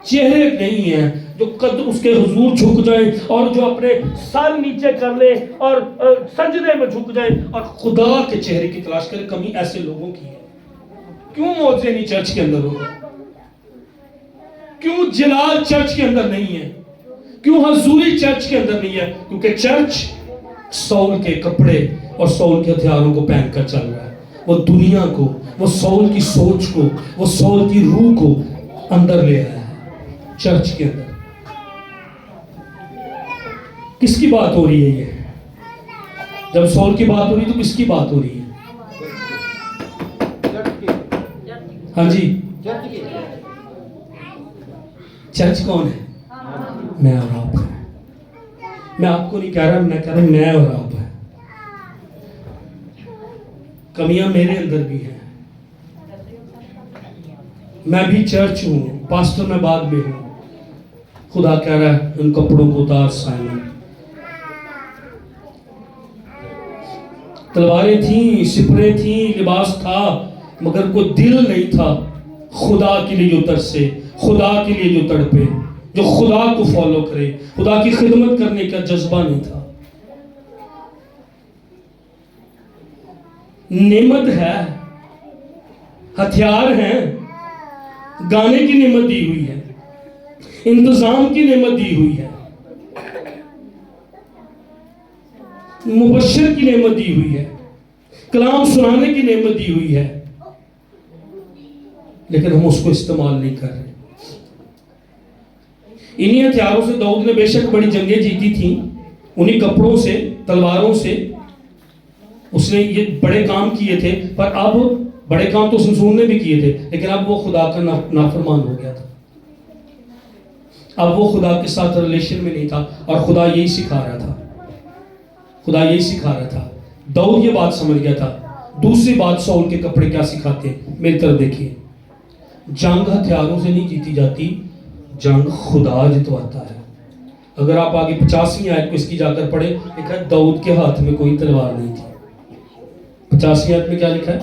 چہرے نہیں ہے جو قد اس کے حضور جھک جائیں اور جو اپنے سر نیچے کر لیں اور سجدے میں جھک جائیں اور خدا کے چہرے کی تلاش کریں. کمی ایسے لوگوں کی ہے. کیوں معجزے نہیں چرچ کے اندر ہوگا؟ کیوں جلال چرچ کے اندر نہیں ہے؟ کیوں حضوری چرچ کے اندر نہیں ہے؟ کیونکہ چرچ سول کے کپڑے اور سول کے ہتھیاروں کو پہن کر چل رہا ہے. وہ دنیا کو, وہ سول کی سوچ کو, وہ سول کی روح کو اندر لے آیا ہے چرچ کے اندر. کس کی بات ہو رہی ہے یہ؟ جب سول کی بات ہو رہی ہے تو کس کی بات ہو رہی ہے؟ ہاں جی, چرچ کون ہے؟ میں اور آپ. میں آپ کو نہیں کہہ رہا, میں کہہ رہا میں اور آپ ہیں. کمیاں میرے اندر بھی ہیں. میں بھی چرچ ہوں, پاسٹر میں بعد میں ہوں. خدا کہہ رہا ہے ان کپڑوں کو اتار سائمن. تلواریں تھیں, سپریں تھیں, لباس تھا, مگر کوئی دل نہیں تھا خدا کے لیے جو ترسے, خدا کے لیے جو تڑپے, جو خدا کو فالو کرے. خدا کی خدمت کرنے کا جذبہ نہیں تھا. نعمت ہے, ہتھیار ہیں, گانے کی نعمت دی ہوئی ہے, انتظام کی نعمت دی ہوئی ہے, مبشر کی نعمت دی ہوئی ہے, کلام سنانے کی نعمت دی ہوئی ہے, لیکن ہم اس کو استعمال نہیں کر رہے. انہی ہتھیاروں سے داؤد نے بے شک بڑی جنگیں جیتی تھیں, انہی کپڑوں سے, تلواروں سے اس نے یہ بڑے کام کیے تھے. پر اب بڑے کام تو سمسون نے بھی کیے تھے, لیکن اب وہ خدا کا نافرمان ہو گیا تھا. اب وہ خدا کے ساتھ ریلیشن میں نہیں تھا, اور خدا یہی سکھا رہا تھا. خدا یہی سکھا رہا تھا. داؤد یہ بات سمجھ گیا تھا. دوسری بات سول کے کپڑے کیا سکھاتے ہیں, میری طرف دیکھیے. جنگ ہتھیاروں سے نہیں جیتی جاتی, جنگ خدا جتواتا ہے. اگر آپ آگے 85 آیت کو اس کی جا کر پڑھیں, لکھا ہے داؤد کے ہاتھ میں کوئی تلوار نہیں تھی. 85 آیت میں کیا لکھا ہے؟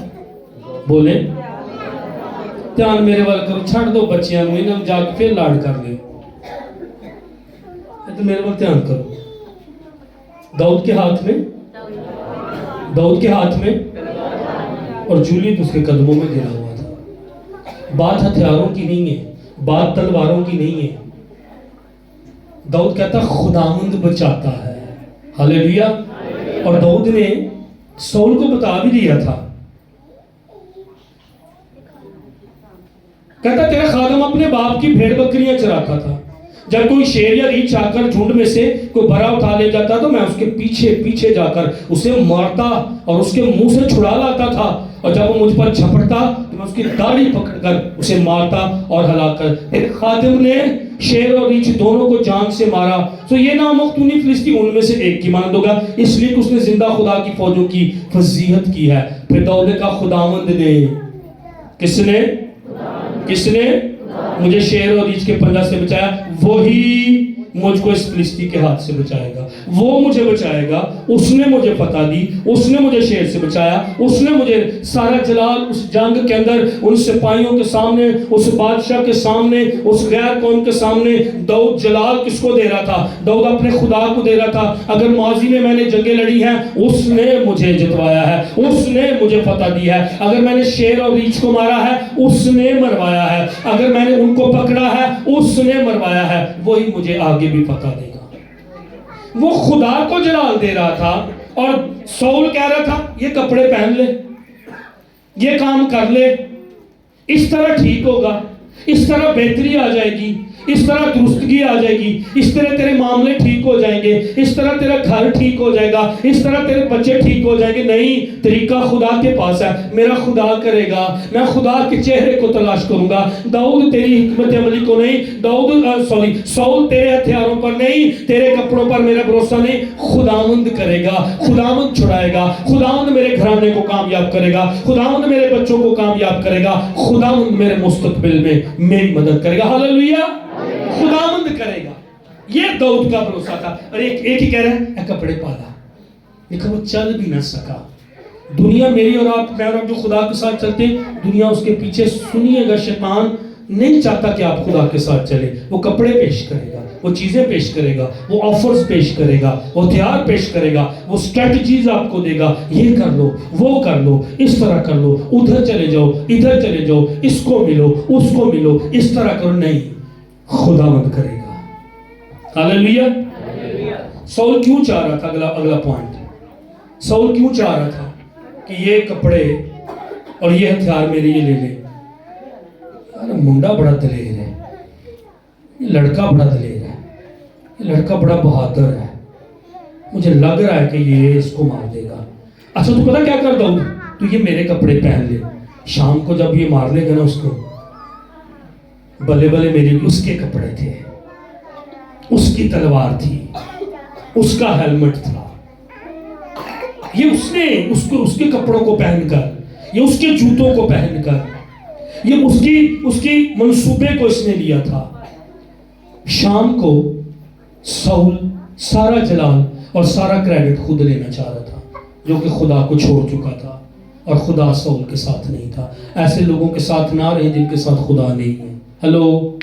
بولیں, دھیان میرے وال کرو, چھڑ دو بچیاں میں انہوں جا کے پھر لاڑ کر لیں. تو میرے وال دھیان کرو. داؤد کے ہاتھ میں, داؤد کے ہاتھ میں, اور جولیت اس کے قدموں میں گرا ہوا تھا. بات ہتھیاروں کی نہیں ہے, بات تلواروں کی نہیں ہے. داؤد کہتا خداوند بچاتا ہے. ہاللیلویا. اور داؤد نے سول کو بتا بھی دیا تھا, کہتا تیرا خادم اپنے باپ کی بھیڑ بکریاں چراتا تھا. جب کوئی شیر یا ریچھ آ کر جھنڈ میں سے کوئی بھرا اٹھا لے جاتا تو میں اس کے پیچھے پیچھے جا کر اسے مارتا اور اس کے منہ سے چھڑا لاتا تھا. اور جب وہ مجھ پر جھپٹتا تو میں اس کی داڑھی پکڑ کر اسے مارتا اور ہلاک کر. ایک خادم نے شیر اور ریچھ دونوں کو جان سے مارا. تو یہ نامختونی فلسطی ان میں سے ایک کی مانند ہوگا، اس لیے کہ اس نے زندہ خدا کی فوجوں کی فضیحت کی ہے. پھر داؤد نے کہا خداوند نے، کس نے مجھے شیر اور ریچھ کے پنجہ سے بچایا، وہی مجھ کو اس فلسطی کے ہاتھ سے بچائے گا. وہ مجھے بچائے گا، اس نے مجھے فتح دی، اس نے مجھے شیر سے بچایا، اس نے مجھے سارا جلال اس جنگ کے اندر ان سپاہیوں کے سامنے، اس بادشاہ کے سامنے، اس غیر قوم کے سامنے. داؤد جلال کس کو دے رہا تھا؟ داؤد اپنے خدا کو دے رہا تھا. اگر ماضی میں نے جنگیں لڑی ہیں، اس نے مجھے جتوایا ہے، اس نے مجھے فتح دی ہے. اگر میں نے شیر اور ریچھ کو مارا ہے، اس نے مروایا ہے. اگر میں نے ان کو پکڑا ہے، اس نے مروایا ہے. وہی مجھے آگے بھی فتح دے گا. وہ خدا کو جلال دے رہا تھا اور سول کہہ رہا تھا یہ کپڑے پہن لے، یہ کام کر لے، اس طرح ٹھیک ہوگا، اس طرح بہتری آ جائے گی، اس طرح درستگی آ جائے گی، اس طرح تیرے معاملے ٹھیک ہو جائیں گے، اس طرح تیرا گھر ٹھیک ہو جائے گا، اس طرح تیرے بچے ٹھیک ہو جائیں گے. نہیں، طریقہ خدا کے پاس ہے. میرا خدا کرے گا، میں خدا کے چہرے کو تلاش کروں گا. داؤد تیری حکمت عملی کو نہیں، سول تیرے ہتھیاروں پر نہیں، تیرے کپڑوں پر میرا بھروسہ نہیں. خداوند کرے گا، خداوند چھڑائے گا، خداوند میرے گھرانے کو کامیاب کرے گا، خداوند میرے بچوں کو کامیاب کرے گا، خداوند میرے مستقبل میں میری مدد کرے گا. ہاللیلویہ، خداوند کرے گا. یہ داؤد کا بھروسہ تھا. اور ایک ہی کہہ رہا ہے اے کپڑے پالا. لیکن وہ چل بھی نہ سکا. دنیا میری اور آپ، میں اور آپ جو خدا کے ساتھ چلتے ہیں، دنیا اس کے پیچھے. سنیے گا، شیطان نہیں چاہتا کہ آپ خدا کے ساتھ چلے. وہ کپڑے پیش کرے گا، وہ چیزیں پیش کرے گا، وہ آفرز پیش کرے گا، وہ ہتھیار پیش کرے گا، وہ اسٹریٹجیز آپ کو دے گا. یہ کر لو، وہ کر لو، اس طرح کر لو، ادھر چلے جاؤ، ادھر چلے جاؤ، اس کو ملو، اس کو ملو، اس طرح کرو. نہیں، خداوند کرے گا. ہاللیلویہ. سول کیوں چاہ رہا تھا؟ اگلا پوائنٹ، سول کیوں چاہ رہا تھا کہ یہ کپڑے اور یہ ہتھیار میرے یہ لے لے؟ منڈا بڑا دلیر ہے، یہ لڑکا بڑا دلیر ہے، یہ لڑکا بڑا بہادر ہے، مجھے لگ رہا ہے کہ یہ اس کو مار دے گا. اچھا تو پتا کیا کر داؤد، تو یہ میرے کپڑے پہن لے. شام کو جب یہ مار لے گا نا اس کو، بلے بلے میرے اس کے کپڑے تھے، اس کی تلوار تھی، اس کا ہیلمٹ تھا. یہ اس کے کپڑوں کو پہن کر، یہ اس کے جوتوں کو پہن کر، یہ اس کی منصوبے کو اس نے لیا تھا. شام کو سول سارا جلال اور سارا کریڈٹ خود لینا چاہ رہا تھا، جو کہ خدا کو چھوڑ چکا تھا، اور خدا سول کے ساتھ نہیں تھا. ایسے لوگوں کے ساتھ نہ رہے جن کے ساتھ خدا نہیں ہے. ہلو،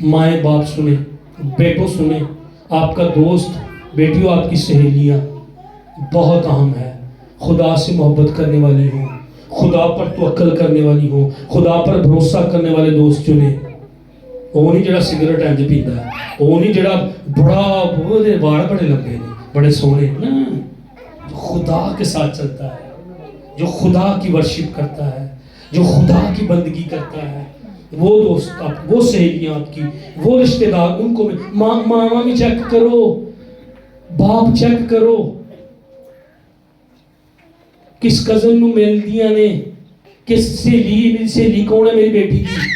مائیں باپ سنیں، بیٹوں سنیں، آپ کا دوست، بیٹیوں، آپ کی سہیلیاں بہت اہم ہے. خدا سے محبت کرنے والی ہوں، خدا پر توکل کرنے والی ہوں، خدا پر بھروسہ کرنے والے دوست چنیں. وہ نہیں جڑا سگریٹ انج پیندا ہے، وہ نہیں جڑا بڑا واڑ بڑے لمبے نے، بڑے سونے نا، جو خدا کے ساتھ چلتا ہے، جو خدا کی ورشپ کرتا ہے، جو خدا کی بندگی کرتا ہے. وہ دوست آپ، وہ سہیلیاں آپ کی، وہ رشتہ دار، ان کو ماما بھی چیک کرو، باپ چیک کرو، کس کزن نو مل دیاں نے، کس سہیلی کون ہے میری بیٹی کی.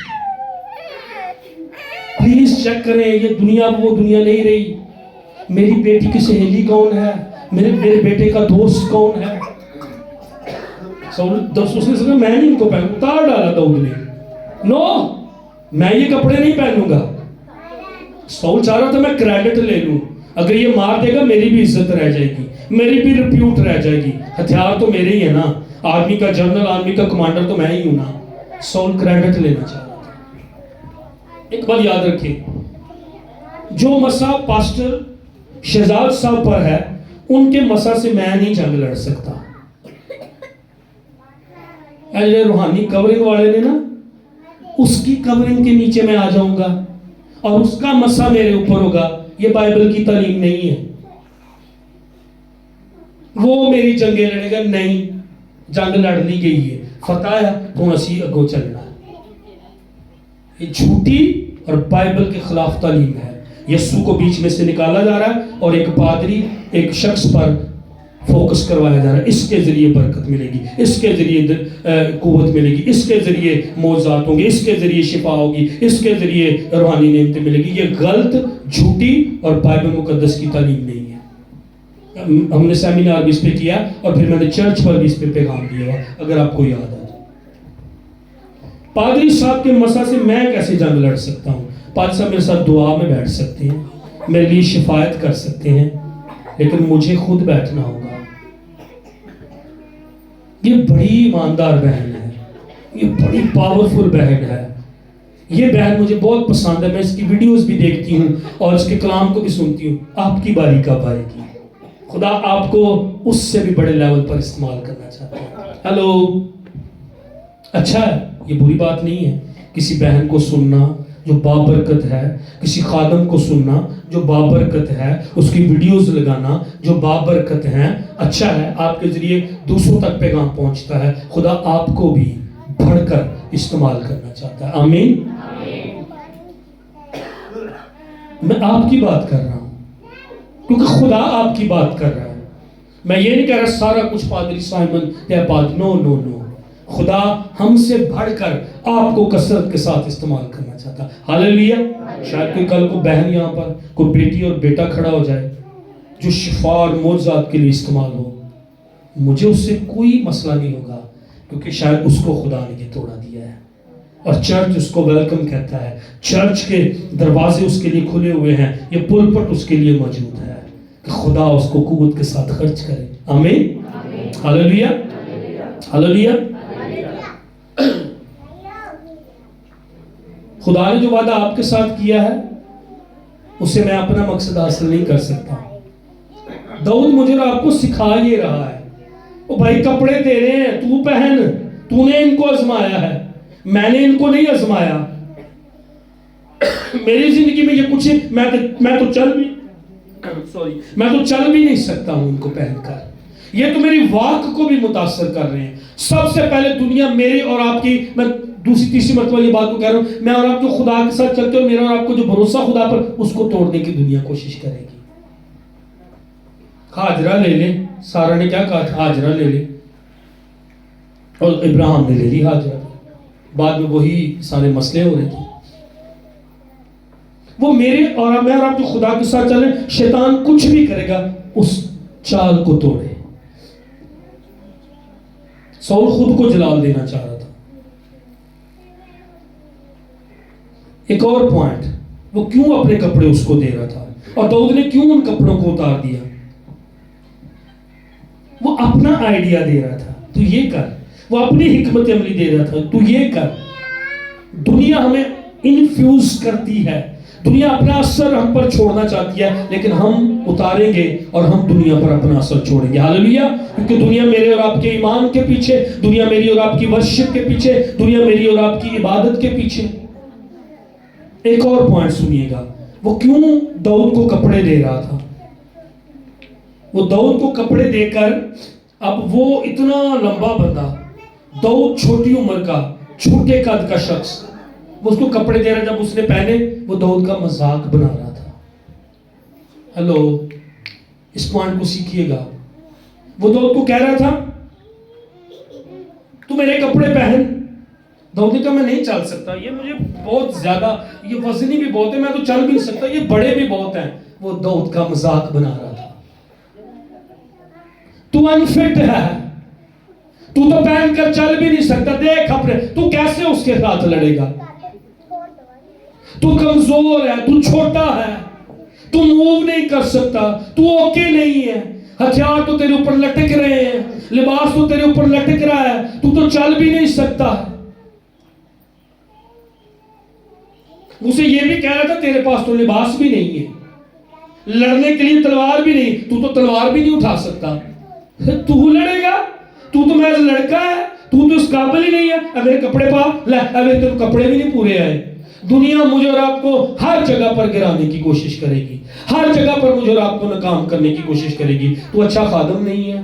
پلیز چیک کریں. یہ دنیا وہ دنیا نہیں رہی. میری بیٹی کی سہیلی کون ہے، میرے بیٹے کا دوست کون ہے. اس نے سکتا میں نہیں ان کو پہنوں. اتار ڈالا داؤد نے، نو، میں یہ کپڑے نہیں پہنوں گا. سول چاہ رہا تھا میں کریڈٹ لے لوں، اگر یہ مار دے گا میری بھی عزت رہ جائے گی، میری بھی ریپیوٹ رہ جائے گی. ہتھیار تو میرے ہی ہے نا، آرمی کا جنرل، آرمی کا کمانڈر تو میں ہی ہوں نا. سول کریڈٹ لینا چاہ رہا تھا. ایک بات یاد رکھیں، جو مسا پاسٹر شہزاد صاحب پر ہے، ان کے مسا سے میں نہیں جنگ لڑ سکتا. جو روحانی کورنگ والے نے نا، اس کی کورنگ کے نیچے میں آ جاؤں گا اور اس کا مسا میرے اوپر ہوگا. یہ بائبل کی تعلیم نہیں ہے. وہ میری جنگیں لڑے گا نہیں، جنگ لڑ لی گئی ہے، فتح ہے تو اسی اگو چلنا ہے. یہ جھوٹی اور بائبل کے خلاف تعلیم ہے. یسوع کو بیچ میں سے نکالا جا رہا ہے اور ایک پادری ایک شخص پر فوکس کروایا جا رہا ہے، اس کے ذریعے برکت ملے گی، اس کے ذریعے قوت ملے گی، اس کے ذریعے معجزات ہوں گے، اس کے ذریعے شفا ہوگی، اس کے ذریعے روحانی نعمتیں ملے گی۔ یہ غلط، جھوٹی اور بائبل مقدس کی تعلیم نہیں ہے۔ ہم نے سیمینار بھی اس پہ کیا اور پھر میں نے چرچ پر بھی اس پہ پیغام دیا ہوا، اگر آپ کو یاد ہے۔ پادری صاحب کے مسئلہ سے میں کیسے جنگ لڑ سکتا ہوں؟ پادری صاحب میرے ساتھ دعا میں بیٹھ سکتے ہیں، میرے لیے شفایت کر سکتے ہیں، لیکن مجھے خود بیٹھنا ہوگا۔ یہ بڑی ایماندار بہن ہے، یہ بڑی پاورفل بہن ہے۔ یہ بہن مجھے بہت پسند ہے، میں اس کی ویڈیوز بھی دیکھتی ہوں اور اس کے کلام کو بھی سنتی ہوں۔ آپ کی باری کب آئے گی؟ خدا آپ کو اس سے بھی بڑے لیول پر استعمال کرنا چاہتا ہے۔ ہیلو، اچھا ہے، یہ بری بات نہیں ہے کسی بہن کو سننا جو بابرکت ہے، کسی خادم کو سننا جو بابرکت ہے، اس کی ویڈیوز لگانا جو بابرکت ہیں، اچھا ہے، آپ کے ذریعے دوسروں تک پیغام پہنچتا ہے۔ خدا آپ کو بھی بڑھ کر استعمال کرنا چاہتا ہے۔ آمین۔ میں آپ کی بات کر رہا ہوں کیونکہ خدا آپ کی بات کر رہا ہے۔ میں یہ نہیں کہہ رہا سارا کچھ پادری سائمن یا پادری، نو نو نو، خدا ہم سے بڑھ کر آپ کو کثرت کے ساتھ استعمال کرنا چاہتا ہے۔ ہاللیلویا۔ شاید کوئی کل کو بہن یہاں پر کوئی بیٹی اور بیٹا کھڑا ہو جائے جو شفا اور معجزات کے لیے استعمال ہو، مجھے اس سے کوئی مسئلہ نہیں ہوگا، کیونکہ شاید اس کو خدا نے یہ توڑا دیا ہے اور چرچ اس کو ویلکم کہتا ہے، چرچ کے دروازے اس کے لیے کھلے ہوئے ہیں، یہ پلپٹ اس کے لیے موجود ہے کہ خدا اس کو قوت کے ساتھ خرچ کرے۔ آمین۔ ہاللیلویا، ہاللیلویا۔ خدا نے جو وعدہ آپ کے ساتھ کیا ہے اسے میں اپنا مقصد حاصل نہیں کر سکتا۔ داؤد مجھے اور آپ کو سکھا یہ رہا ہے، او بھائی کپڑے تیرے ہیں، تو پہن، تو نے ان کو آزمایا ہے، میں نے ان کو نہیں آزمایا۔ میری زندگی میں یہ کچھ میں تو چل بھی نہیں سکتا ہوں ان کو پہن کر۔ یہ تو میری واک کو بھی متاثر کر رہے ہیں۔ سب سے پہلے دنیا میری اور آپ کی، میں دوسری تیسری مرتبہ یہ بات کو کہہ رہا ہوں، میں اور آپ جو خدا کے ساتھ چلتے ہیں، میرا اور آپ کو جو بھروسہ خدا پر، اس کو توڑنے کی دنیا کوشش کرے گی۔ ہاجرہ لے لے، سارا نے کیا کہا تھا؟ ہاجرہ لے لے، اور ابراہیم نے لے لی ہاجرہ، بعد میں وہی سارے مسئلے ہو رہے تھے۔ وہ میرے اور میں اور آپ جو خدا کے ساتھ چلیں، شیطان کچھ بھی کرے گا اس چال کو توڑے۔ سول خود کو جلال دینا چاہ رہا تھا۔ ایک اور پوائنٹ، وہ کیوں اپنے کپڑے اس کو دے رہا تھا اور داؤد نے کیوں ان کپڑوں کو اتار دیا؟ وہ اپنا آئیڈیا دے رہا تھا، تو یہ کر۔ وہ اپنی حکمت عملی دے رہا تھا، تو یہ کر۔ دنیا ہمیں انفیوز کرتی ہے، دنیا اپنا اثر ہم پر چھوڑنا چاہتی ہے، لیکن ہم اتاریں گے اور ہم دنیا پر اپنا اثر چھوڑیں گے۔ ہاللیلویا۔ کیونکہ دنیا میرے اور آپ کے ایمان کے پیچھے، دنیا میری اور آپ کی ورشپ کے پیچھے، دنیا میری اور آپ کی عبادت کے پیچھے۔ ایک اور پوائنٹ سنیے گا، وہ کیوں داؤد کو کپڑے دے رہا تھا؟ وہ داؤد کو کپڑے دے کر، اب وہ اتنا لمبا بندہ، داؤد چھوٹی عمر کا، چھوٹے قد کا شخص، وہ اس کو کپڑے دے رہا، جب اس نے پہنے وہ داؤد کا مذاق بنا رہا تھا۔ ہلو، اس پوائنٹ کو سیکھیے گا۔ وہ داؤد کو کہہ رہا تھا تو میرے کپڑے پہن۔ داؤد نے کہا میں نہیں چل سکتا، یہ مجھے بہت زیادہ، یہ وزنی بھی بہت ہے، میں تو چل بھی نہیں سکتا، یہ بڑے بھی بہت ہیں۔ وہ داؤد کا مذاق بنا رہا تھا۔ تو انفٹ ہے، تو پہن کر چل بھی نہیں سکتا، دیکھ کپڑے، تو کیسے اس کے ساتھ لڑے گا؟ تو کمزور ہے، تو چھوٹا ہے، تو موو نہیں کر سکتا، تو اوکے نہیں ہے، ہتھیار تو تیرے اوپر لٹک رہے ہیں، لباس تو تیرے اوپر لٹک رہا ہے، تو چل بھی نہیں سکتا۔ اسے یہ بھی کہہ رہا تھا تیرے پاس تو لباس بھی نہیں ہے، لڑنے کے لیے تلوار بھی نہیں، تو تلوار بھی نہیں اٹھا سکتا، تو لڑے گا؟ تو محض لڑکا ہے، تو اس قابل ہی نہیں ہے۔ اب میرے کپڑے پا لے، اب تو کپڑے بھی نہیں پورے آئے۔ دنیا مجھے اور آپ کو ہر جگہ پر گرانے کی کوشش کرے گی، ہر جگہ پر مجھے اور آپ کو ناکام کرنے کی کوشش کرے گی۔ تو اچھا خادم نہیں ہے،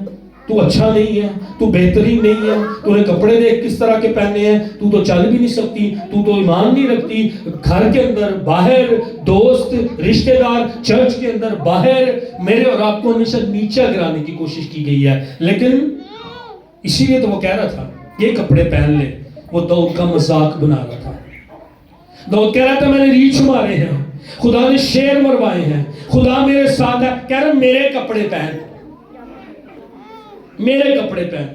تو اچھا نہیں ہے، تو بہترین نہیں ہے، تو نے کپڑے دیکھ کس طرح کے پہنے ہیں، تو تو چل بھی نہیں سکتی، تو ایمان نہیں رکھتی، گھر کے اندر باہر، دوست رشتہ دار چرچ کے اندر باہر، میرے اور آپ کو ہمیشہ نیچا گرانے کی کوشش کی گئی ہے. لیکن اسی لیے تو وہ کہہ رہا تھا یہ کپڑے پہن لے. وہ داؤد کا مذاق بنا رہا تھا. داؤد کہہ رہا تھا میں نے ریچھ مارے ہیں، خدا نے شیر مروائے ہیں، خدا میرے ساتھ ہے. کہہ رہا میرے کپڑے پہن، میرے کپڑے پہن،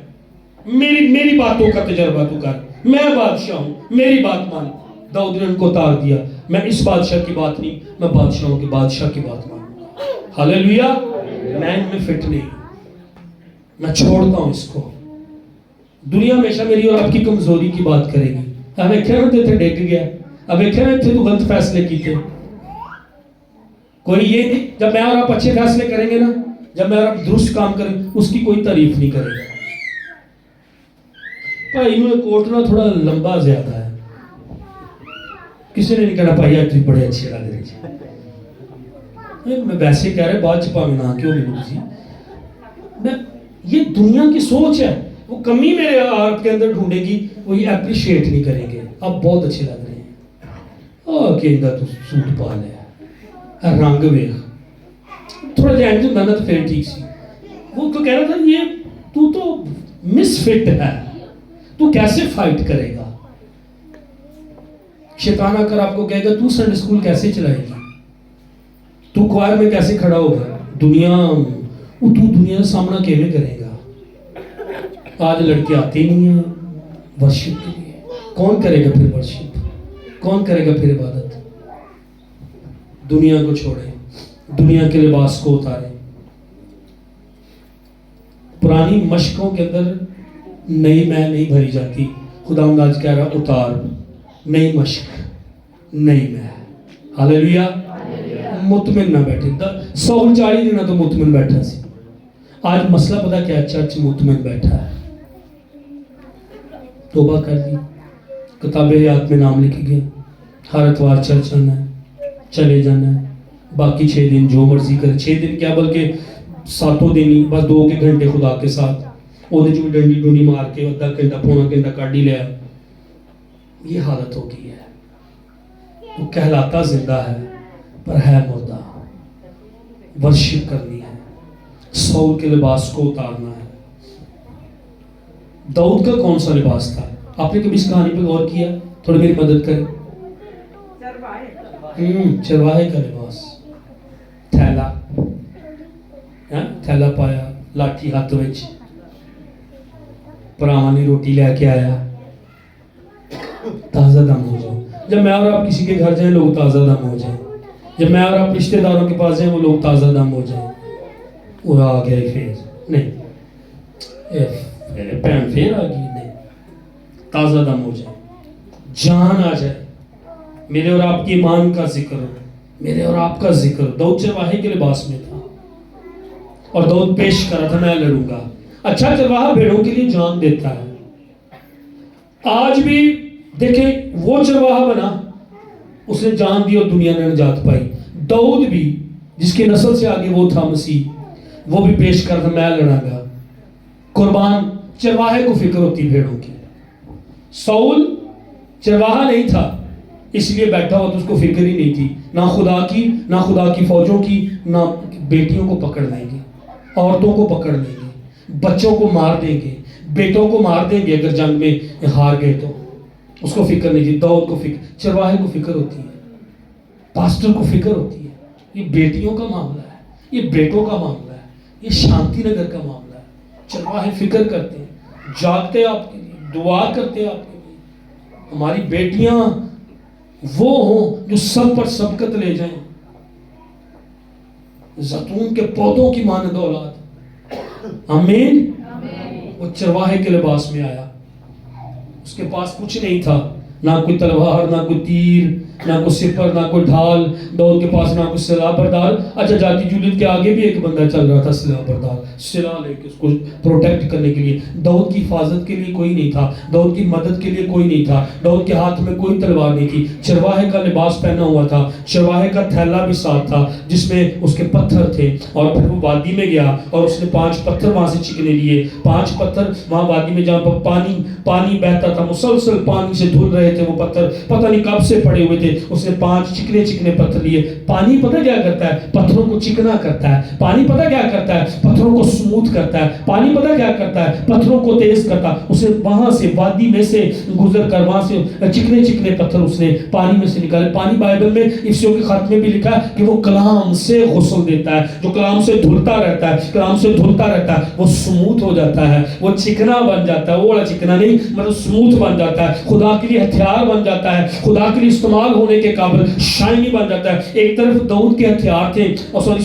میری باتوں کا تجربہ تو کر، میں بادشاہ ہوں، میری بات مان. داؤد نے ان کو اتار دیا، میں اس بادشاہ کی بات نہیں، میں بادشاہوں کے بادشاہ کی بات مانوں گا. ہاللیلویا. میں ان میں فٹ نہیں، میں چھوڑتا ہوں اس کو. دنیا ہمیشہ میری اور آپ کی کمزوری کی بات کرے گی. اب ایک کہنا تھے ڈگ گیا، اب ایک کہنا تھے تو غلط فیصلے کیتے. کوئی یہ نہیں جب میں اور آپ اچھے فیصلے کریں گے نا، جب میں اور آپ درست کام کریں، اس کی کوئی تعریف نہیں کرے گا. بھائی انہوں کوٹنا تھوڑا لمبا زیادہ ہے، کسی نے نہیں کہنا بھائی آپ بڑے اچھے لگ رہے جی. میں ویسے کہہ رہے بعد چپا میں نہ کیوں ملوں جی. میں یہ دنیا کی سوچ ہے، وہ کمی میرے آپ کے اندر ڈھونڈے گی، وہ یہ اپریشیٹ نہیں کریں گے. آپ بہت اچھے لگ رہے ہیں، کہنگا تو سوٹ پا لیا، رنگ ویخ تھوڑا جہاں جو نہ تو پھر ٹھیک سی. وہ تو کہہ رہا تھا یہ تو مس فٹ ہے، تو کیسے فائٹ کرے گا. شیطان آ کر آپ کو کہے گا تو سنڈے اسکول کیسے چلائے گی، تو کوائر میں کیسے کھڑا ہوگا، تو دنیا کا سامنا کیسے کرے گا. آج لڑکے آتے نہیں ہیں ورشپ کے لیے، کون کرے گا پھر ورشپ، کون کرے گا پھر عبادت. دنیا کو چھوڑے، دنیا کے لباس کو اتارے. پرانی مشقوں کے اندر نئی میں نہیں بھری جاتی. خدا آج کہہ رہا اتار نئی مشق، نئی میں. ہاللیلویا. مطمئن نہ بیٹھے. سول 40 دن تو مطمئن بیٹھا سی. آج مسئلہ پتا کیا، چرچ مطمئن بیٹھا ہے. توبہ کر دی، کتاب حیات میں نام لکھ گیا، ہر اتوار چرچ آنا ہے، چلے جانا ہے. باقی 6 دن جو مرضی کرے. 6 دن کیا بلکہ 7 دن ہی، بس 2 گھنٹے خدا کے ساتھ. وہ جو ڈنڈی ڈنڈی مار کے آدھا گھنٹہ پونا گھنٹہ کاٹ ہی لیا. یہ حالت ہو گئی ہے. وہ کہلاتا زندہ ہے پر ہے مردہ. ورشپ کرنی ہے، سول کے لباس کو اتارنا ہے. داؤد کا کون سا لباس تھا؟ آپ نے کبھی اس کہانی پہ غور کیا؟ تھوڑی میری مدد کریں. چرواہے کا لباس، تھیلا پایا، لاٹھی ہاتھ وچ، پراوانی روٹی لے کے آیا. تازہ دم ہو جاؤ. جب میں اور آپ کسی کے گھر جائیں لوگ تازہ دم ہو جائیں. جب میں اور آپ رشتہ داروں کے پاس جائیں وہ لوگ تازہ دم ہو جائیں. وہ آ گیا فیض نہیں، پین پھر آ گئی نہیں. تازہ دم ہو جائے، جان آ جائے. میرے اور آپ کی ایمان کا ذکر ہو، میرے اور آپ کا ذکر. داؤد چرواہے کے لباس میں تھا اور داؤد پیش کر رہا تھا میں لڑوں گا. اچھا چرواہا بھیڑوں کے لیے جان دیتا ہے. آج بھی دیکھیں وہ چرواہا بنا، اس نے جان دی اور دنیا نے نجات پائی. داؤد بھی جس کی نسل سے آگے وہ تھا مسیح، وہ بھی پیش کر رہا تھا میں لڑاں گا. قربان چرواہے کو فکر ہوتی بھیڑوں کی. سول چرواہا نہیں تھا، اس لیے بیٹھا ہوا تو اس کو فکر ہی نہیں تھی، نہ خدا کی، نہ خدا کی فوجوں کی، نہ بیٹیوں کو پکڑ لیں گے، عورتوں کو پکڑ لیں گے، بچوں کو مار دیں گے، بیٹوں کو مار دیں گے اگر جنگ میں ہار گئے تو. اس کو فکر نہیں تھی. داؤد کو فکر، چرواہے کو فکر ہوتی ہے، پاسٹر کو فکر ہوتی ہے. یہ بیٹیوں کا معاملہ ہے، یہ بیٹوں کا معاملہ ہے، یہ شانتی نگر کا معاملہ ہے. چرواہے فکر کرتے ہیں، جاگتے آپ کے لیے، دعا کرتے آپ کے لیے. ہماری بیٹیاں وہ ہوں جو سب پر سبقت لے جائیں، زیتون کے پودوں کی مانند اولاد. آمین. وہ چرواہے کے لباس میں آیا. اس کے پاس کچھ نہیں تھا، نہ کوئی تلوار، نہ کوئی تیر، نہ کوئی سپر، نہ کوئی ڈھال داؤد کے پاس، نہ کوئی سلاح بردار. اچھا جاتی جولیت کے آگے بھی ایک بندہ چل رہا تھا سلاح بردار، سلاح لے کے اس کو پروٹیکٹ کرنے کے لیے. داؤد کی حفاظت کے لیے کوئی نہیں تھا، داؤد کی مدد کے لیے کوئی نہیں تھا، داؤد کے ہاتھ میں کوئی تلوار نہیں تھی. چرواہے کا لباس پہنا ہوا تھا، چرواہے کا تھیلا بھی ساتھ تھا جس میں اس کے پتھر تھے. اور پھر وہ وادی میں گیا اور اس نے 5 پتھر وہاں سے چکنے لیے. 5 پتھر وہاں وادی میں جہاں پر پانی بہتا تھا، مسلسل پانی سے دھل رہے تھے وہ پتھر، پتہ نہیں کب سے پڑے ہوئے تھے. اس نے 5 چکنے پتھر لیے. پانی پتہ کیا کرتا ہے؟ پتھروں کو چکنا کرتا ہے. پانی پتہ کیا کرتا ہے؟ پتھروں کو سموتھ کرتا ہے. پانی پتہ کیا کرتا ہے؟ پتھروں کو تیز کرتا ہے. اسے وہاں سے وادی میں سے گزر کر وہاں سے چکنے پتھر اس نے پانی میں سے نکالے. پانی بائبل میں افسیوں کے خط میں بھی لکھا ہے کہ وہ کلام سے غسل دیتا ہے. جو کلام سے دھلتا رہتا ہے، کلام سے دھلتا رہتا ہے، وہ سموتھ ہو جاتا ہے، وہ چکنا بن جاتا ہے. وہ بڑا چکنا نہیں، مطلب سموتھ بن جاتا ہے، خدا کے لیے ہتھیار بن جاتا ہے، خدا کے لیے استعمال ہونے کے قابل شائنی بن جاتا ہے. ایک طرف داؤد کے ہتھیار تھے،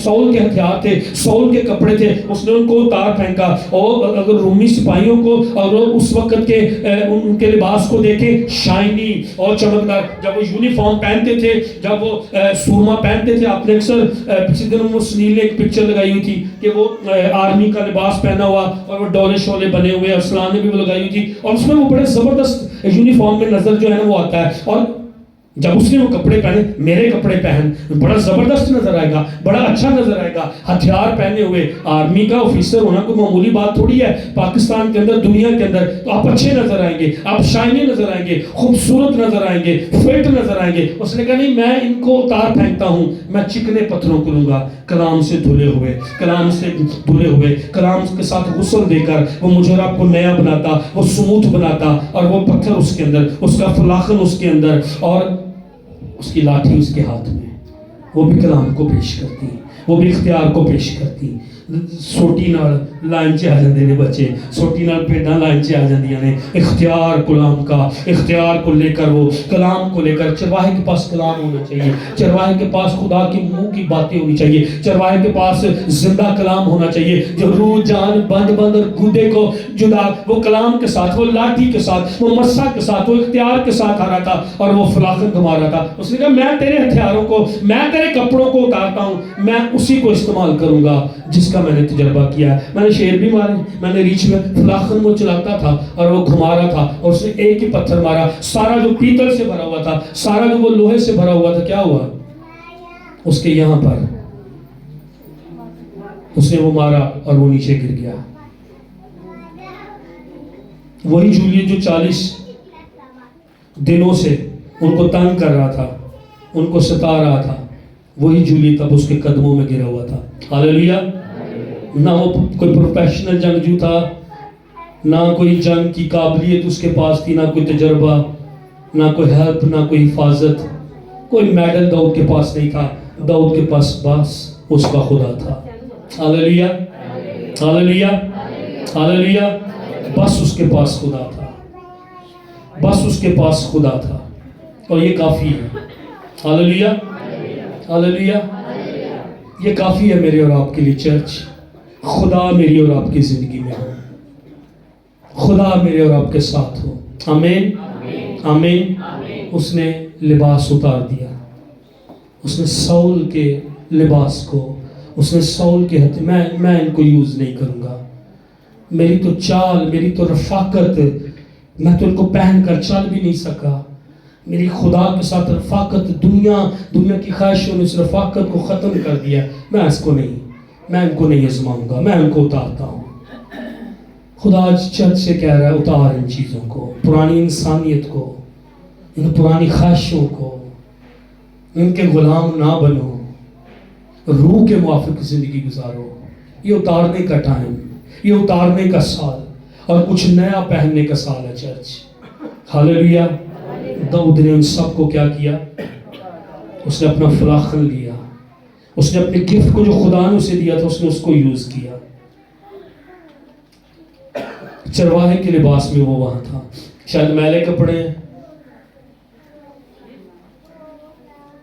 سول کے ہتھیار تھے، سول کے کپڑے تھے، اس نے ان کو اتار پھینکا. اور اگر رومی سپاہیوں کو اور اس وقت کے ان کے لباس کو دیکھیں، شائنی اور چمکدار. جب وہ یونیفارم پہنتے تھے، جب وہ سورما پہنتے تھے، آپ نے اکثر پچھلے دنوں وہ سنیل نے ایک پکچر لگائی ہوئی تھی کہ وہ آرمی کا لباس پہنا ہوا اور وہ ڈولے شولے بنے ہوئے، ارسلان نے بھی وہ لگائی ہوئی تھی. اور اس میں وہ بڑے زبردست یونیفارم میں نظر جو ہے نا وہ آتا ہے. اور جب اس نے وہ کپڑے پہنے، میرے کپڑے پہن، بڑا زبردست نظر آئے گا، بڑا اچھا نظر آئے گا. ہتھیار پہنے ہوئے آرمی کا آفیسر ہونا کوئی معمولی بات تھوڑی ہے پاکستان کے اندر، دنیا کے اندر. تو آپ اچھے نظر آئیں گے، آپ شائنی نظر آئیں گے، خوبصورت نظر آئیں گے، فٹ نظر آئیں گے. اس نے کہا نہیں، میں ان کو اتار پھینکتا ہوں، میں چکنے پتھروں کو لوں گا، کلام سے دھلے ہوئے، کلام سے دھلے ہوئے، کلام کے ساتھ غسل دے کر وہ مجھے اور آپ کو نیا بناتا، وہ سموتھ بناتا. اور وہ پتھر اس کے اندر، اس کا فلاخن اس کے اندر، اور اس کی لاٹھی اس کے ہاتھ میں، وہ بھی کلام کو پیش کرتی، وہ بھی اختیار کو پیش کرتی. سوٹی نال لائن چ آ جاندے نے بچے، سوٹی نال پیڈاں لائن چ آ جاندیاں نے. اختیار کلام کا، اختیار کو لے کر، وہ کلام کو لے کر. چرواہے کے پاس کلام ہونا چاہیے، چرواہے کے پاس خدا کے منہ کی باتیں ہونی چاہیے، چرواہے کے پاس زندہ کلام ہونا چاہیے جو روح جان بند اور گودے کو جدا، وہ کلام کے ساتھ، وہ لاٹھی کے ساتھ، وہ مسا کے ساتھ، وہ اختیار کے ساتھ آ رہا تھا اور وہ فلاخن گھما رہا تھا. اس نے کہا میں تیرے ہتھیاروں کو، میں تیرے کپڑوں کو اتارتا ہوں، میں اسی کو استعمال کروں گا جس کا میں نے تجربہ کیا ہے. میں نے شیر بھی مارے، میں نے ریچھ میں فلاخن وہ چلاتا تھا اور وہ گھما رہا تھا اور اس نے ایک ہی پتھر مارا. سارا جو پیتل سے بھرا ہوا تھا، سارا جو وہ لوہے سے بھرا ہوا تھا، کیا ہوا؟ اس کے یہاں پر اس نے وہ مارا اور وہ نیچے گر گیا. وہی جولیٹ جو 40 دنوں سے ان کو تنگ کر رہا تھا، ان کو ستا رہا تھا، وہی جولیٹ اب اس کے قدموں میں گرا ہوا تھا. ہاللیلویہ. نہ وہ کوئی پروفیشنل جنگجو تھا، نہ کوئی جنگ کی قابلیت اس کے پاس تھی، نہ کوئی تجربہ، نہ کوئی ہیلپ، نہ کوئی حفاظت، کوئی میڈل داؤد کے پاس نہیں تھا. داؤد کے پاس بس اس کا خدا تھا. ہاللیلویہ، ہاللیلویہ، ہاللیلویہ. بس اس کے پاس خدا تھا، بس اس کے پاس خدا تھا، اور یہ کافی ہے. ہاللیلویہ، ہاللیلویہ. یہ کافی ہے میرے اور آپ کے لیے چرچ. خدا میری اور آپ کی زندگی میں ہو، خدا میرے اور آپ کے ساتھ ہو. آمین، آمین. اس نے لباس اتار دیا، اس نے سول کے لباس کو، اس نے سول کے ہتھ، میں ان کو یوز نہیں کروں گا. میری تو چال، میری تو رفاقت، میں تو ان کو پہن کر چل بھی نہیں سکا. میری خدا کے ساتھ رفاقت، دنیا کی خواہشوں نے اس رفاقت کو ختم کر دیا. میں ان کو نہیں آزماؤں گا، میں ان کو اتارتا ہوں. خدا آج چرچ سے کہہ رہا ہے اتار ان چیزوں کو، پرانی انسانیت کو، ان پرانی خواہشوں کو. ان کے غلام نہ بنو، روح کے موافق زندگی گزارو. یہ اتارنے کا ٹائم، یہ اتارنے کا سال اور کچھ نیا پہننے کا سال ہے چرچ. ہاللیلویہ. داؤد نے ان سب کو کیا کیا؟ اس نے اپنا فلاخن لیا، اس نے اپنے گفٹ کو جو خدا نے اسے دیا تھا، اس نے اس کو یوز کیا. چرواہے کے لباس میں وہ وہاں تھا. شاید میلے کپڑے ہیں،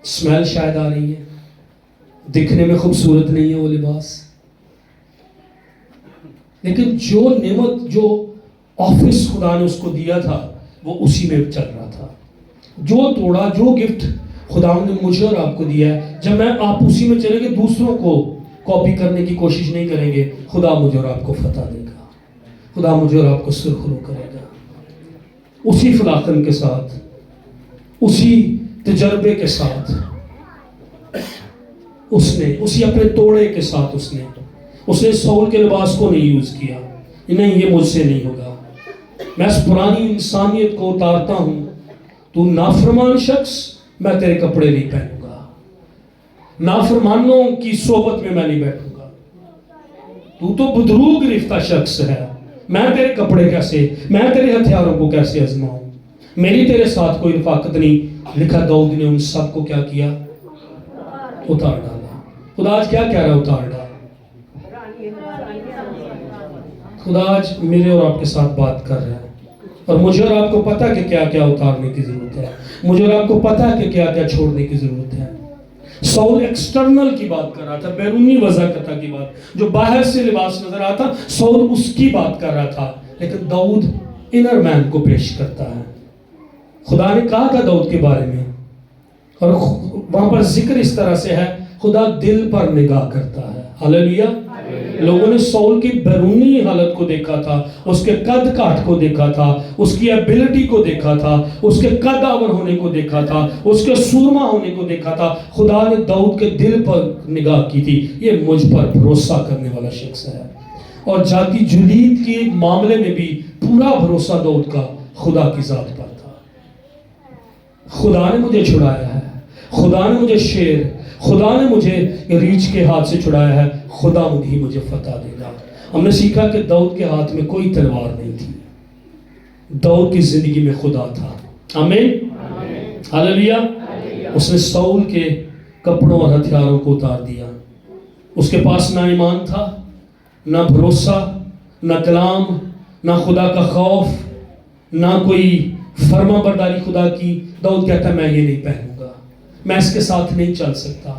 اسمیل شاید آ رہی ہے، دکھنے میں خوبصورت نہیں ہے وہ لباس، لیکن جو نعمت، جو آفس خدا نے اس کو دیا تھا، وہ اسی میں چل رہا تھا. جو توڑا، جو گفٹ خداوند نے مجھے اور آپ کو دیا ہے. جب آپ اسی میں چلیں گے, دوسروں کو کاپی کرنے کی کوشش نہیں کریں گے, خدا مجھے اور آپ کو فتح دے گا, خدا مجھے اور آپ کو سرخرو کرے گا. اسی فلاخن کے ساتھ, اسی تجربے کے ساتھ اس نے, اسی اپنے توڑے کے ساتھ اس نے سول کے لباس کو نہیں یوز کیا. نہیں, یہ مجھ سے نہیں ہوگا, میں اس پرانی انسانیت کو اتارتا ہوں. تو نافرمان شخص, میں تیرے کپڑے نہیں پہنوں گا, نافرمانوں کی صحبت میں میں نہیں بیٹھوں گا. تو بدروگ رفتہ شخص ہے, میں تیرے کپڑے کیسے, میں تیرے ہتھیاروں کو کیسے آزماؤں, میری تیرے ساتھ کوئی رفاقت نہیں. لکھا داؤد نے ان سب کو کیا کیا, اتار ڈالا. خدا آج کیا کہہ رہا ہے, اتار ڈالا. خدا آج میرے اور آپ کے ساتھ بات کر رہا ہے, اور مجھے اور آپ کو پتا کہ کیا کیا اتارنے کی ضرورت ہے, مجھے اور آپ کو پتا ہے کہ کیا کیا چھوڑنے کی ضرورت ہے. سول ایکسٹرنل کی بات کر رہا تھا, بیرونی وضاحت کی بات, جو باہر سے لباس نظر آتا, سول اس کی بات کر رہا تھا. لیکن داؤد انر مین کو پیش کرتا ہے. خدا نے کہا تھا داؤد کے بارے میں, اور وہاں پر ذکر اس طرح سے ہے, خدا دل پر نگاہ کرتا ہے. ہاللیلویا. لوگوں نے سول کی بیرونی حالت کو دیکھا تھا, اس کے قد کاٹ کو دیکھا تھا, اس کی ایبلٹی کو دیکھا تھا, اس کے قد آور ہونے کو دیکھا تھا, اس کے سورما ہونے کو دیکھا تھا. خدا نے داؤد کے دل پر نگاہ کی تھی, یہ مجھ پر بھروسہ کرنے والا شخص ہے. اور جاتی جلید کے معاملے میں بھی پورا بھروسہ داؤد کا خدا کی ذات پر تھا. خدا نے مجھے چھڑایا ہے, خدا نے مجھے شیر, خدا نے مجھے ریچھ کے ہاتھ سے چھڑایا ہے, خدا ہی مجھے فتح دے گا. ہم نے سیکھا کہ داؤد کے ہاتھ میں کوئی تلوار نہیں تھی, داؤد کی زندگی میں خدا تھا. آمین, ہاللیلویا. اس نے سول کے کپڑوں اور ہتھیاروں کو اتار دیا. اس کے پاس نہ ایمان تھا, نہ بھروسہ, نہ کلام, نہ خدا کا خوف, نہ کوئی فرما برداری خدا کی. داؤد کہتا ہے میں یہ نہیں پہنوں گا, میں اس کے ساتھ نہیں چل سکتا.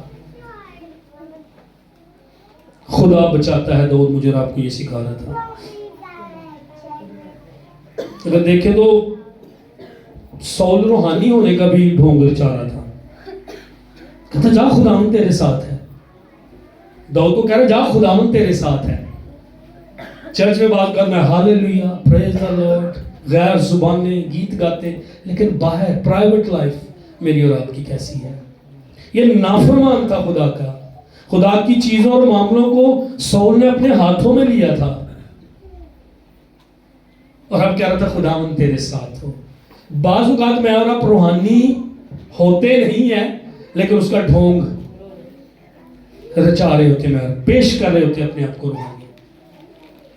خدا بچاتا ہے. داؤد مجھے اور آپ کو یہ سکھا رہا تھا. اگر دیکھیں تو سول روحانی ہونے کا بھی ڈھونگ رچا رہا تھا. کہتا جا خداوند تیرے ساتھ ہے. داؤد کو کہہ رہا جا خداوند تیرے ساتھ ہے. چرچ میں بات کرنا ہے, ہاللیلویا, پریز دی لارڈ, غیر زبانیں گیت گاتے, لیکن باہر پرائیویٹ لائف میری اور آپ کی کیسی ہے. یہ نافرمان تھا خدا کا. خدا کی چیزوں اور معاملوں کو سول نے اپنے ہاتھوں میں لیا تھا, اور اب کہہ رہا تھا خداوند تیرے ساتھ ہو. بعض اوقات میں اور آپ روحانی ہوتے نہیں ہیں, لیکن اس کا ڈھونگ رچا رہے ہوتے, میں پیش کر رہے ہوتے اپنے آپ کو روحانی.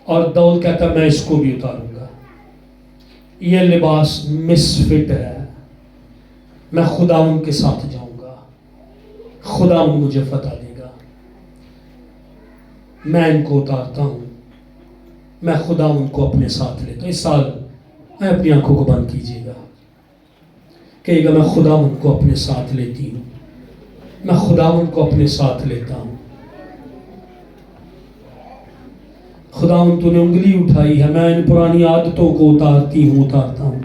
اور داؤد کہتا میں اس کو بھی اتاروں گا, یہ لباس مسفٹ ہے, میں خداوند کے ساتھ جاؤں گا, خداوند مجھے فتح دے گا. میں ان کو اتارتا ہوں, میں خداوند کو اپنے ساتھ لیتا ہوں. اس سال میں اپنی آنکھوں کو بند کیجیے گا, کہے گا میں خداوند کو اپنے ساتھ لیتی ہوں, میں خداوند کو اپنے ساتھ لیتا ہوں. خداوند تو نے انگلی اٹھائی ہے, میں ان پرانی عادتوں کو اتارتی ہوں, اتارتا ہوں.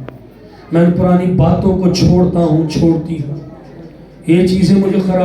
میں ان پرانی باتوں کو چھوڑتا ہوں, چھوڑتی ہوں. یہ چیزیں مجھے خراب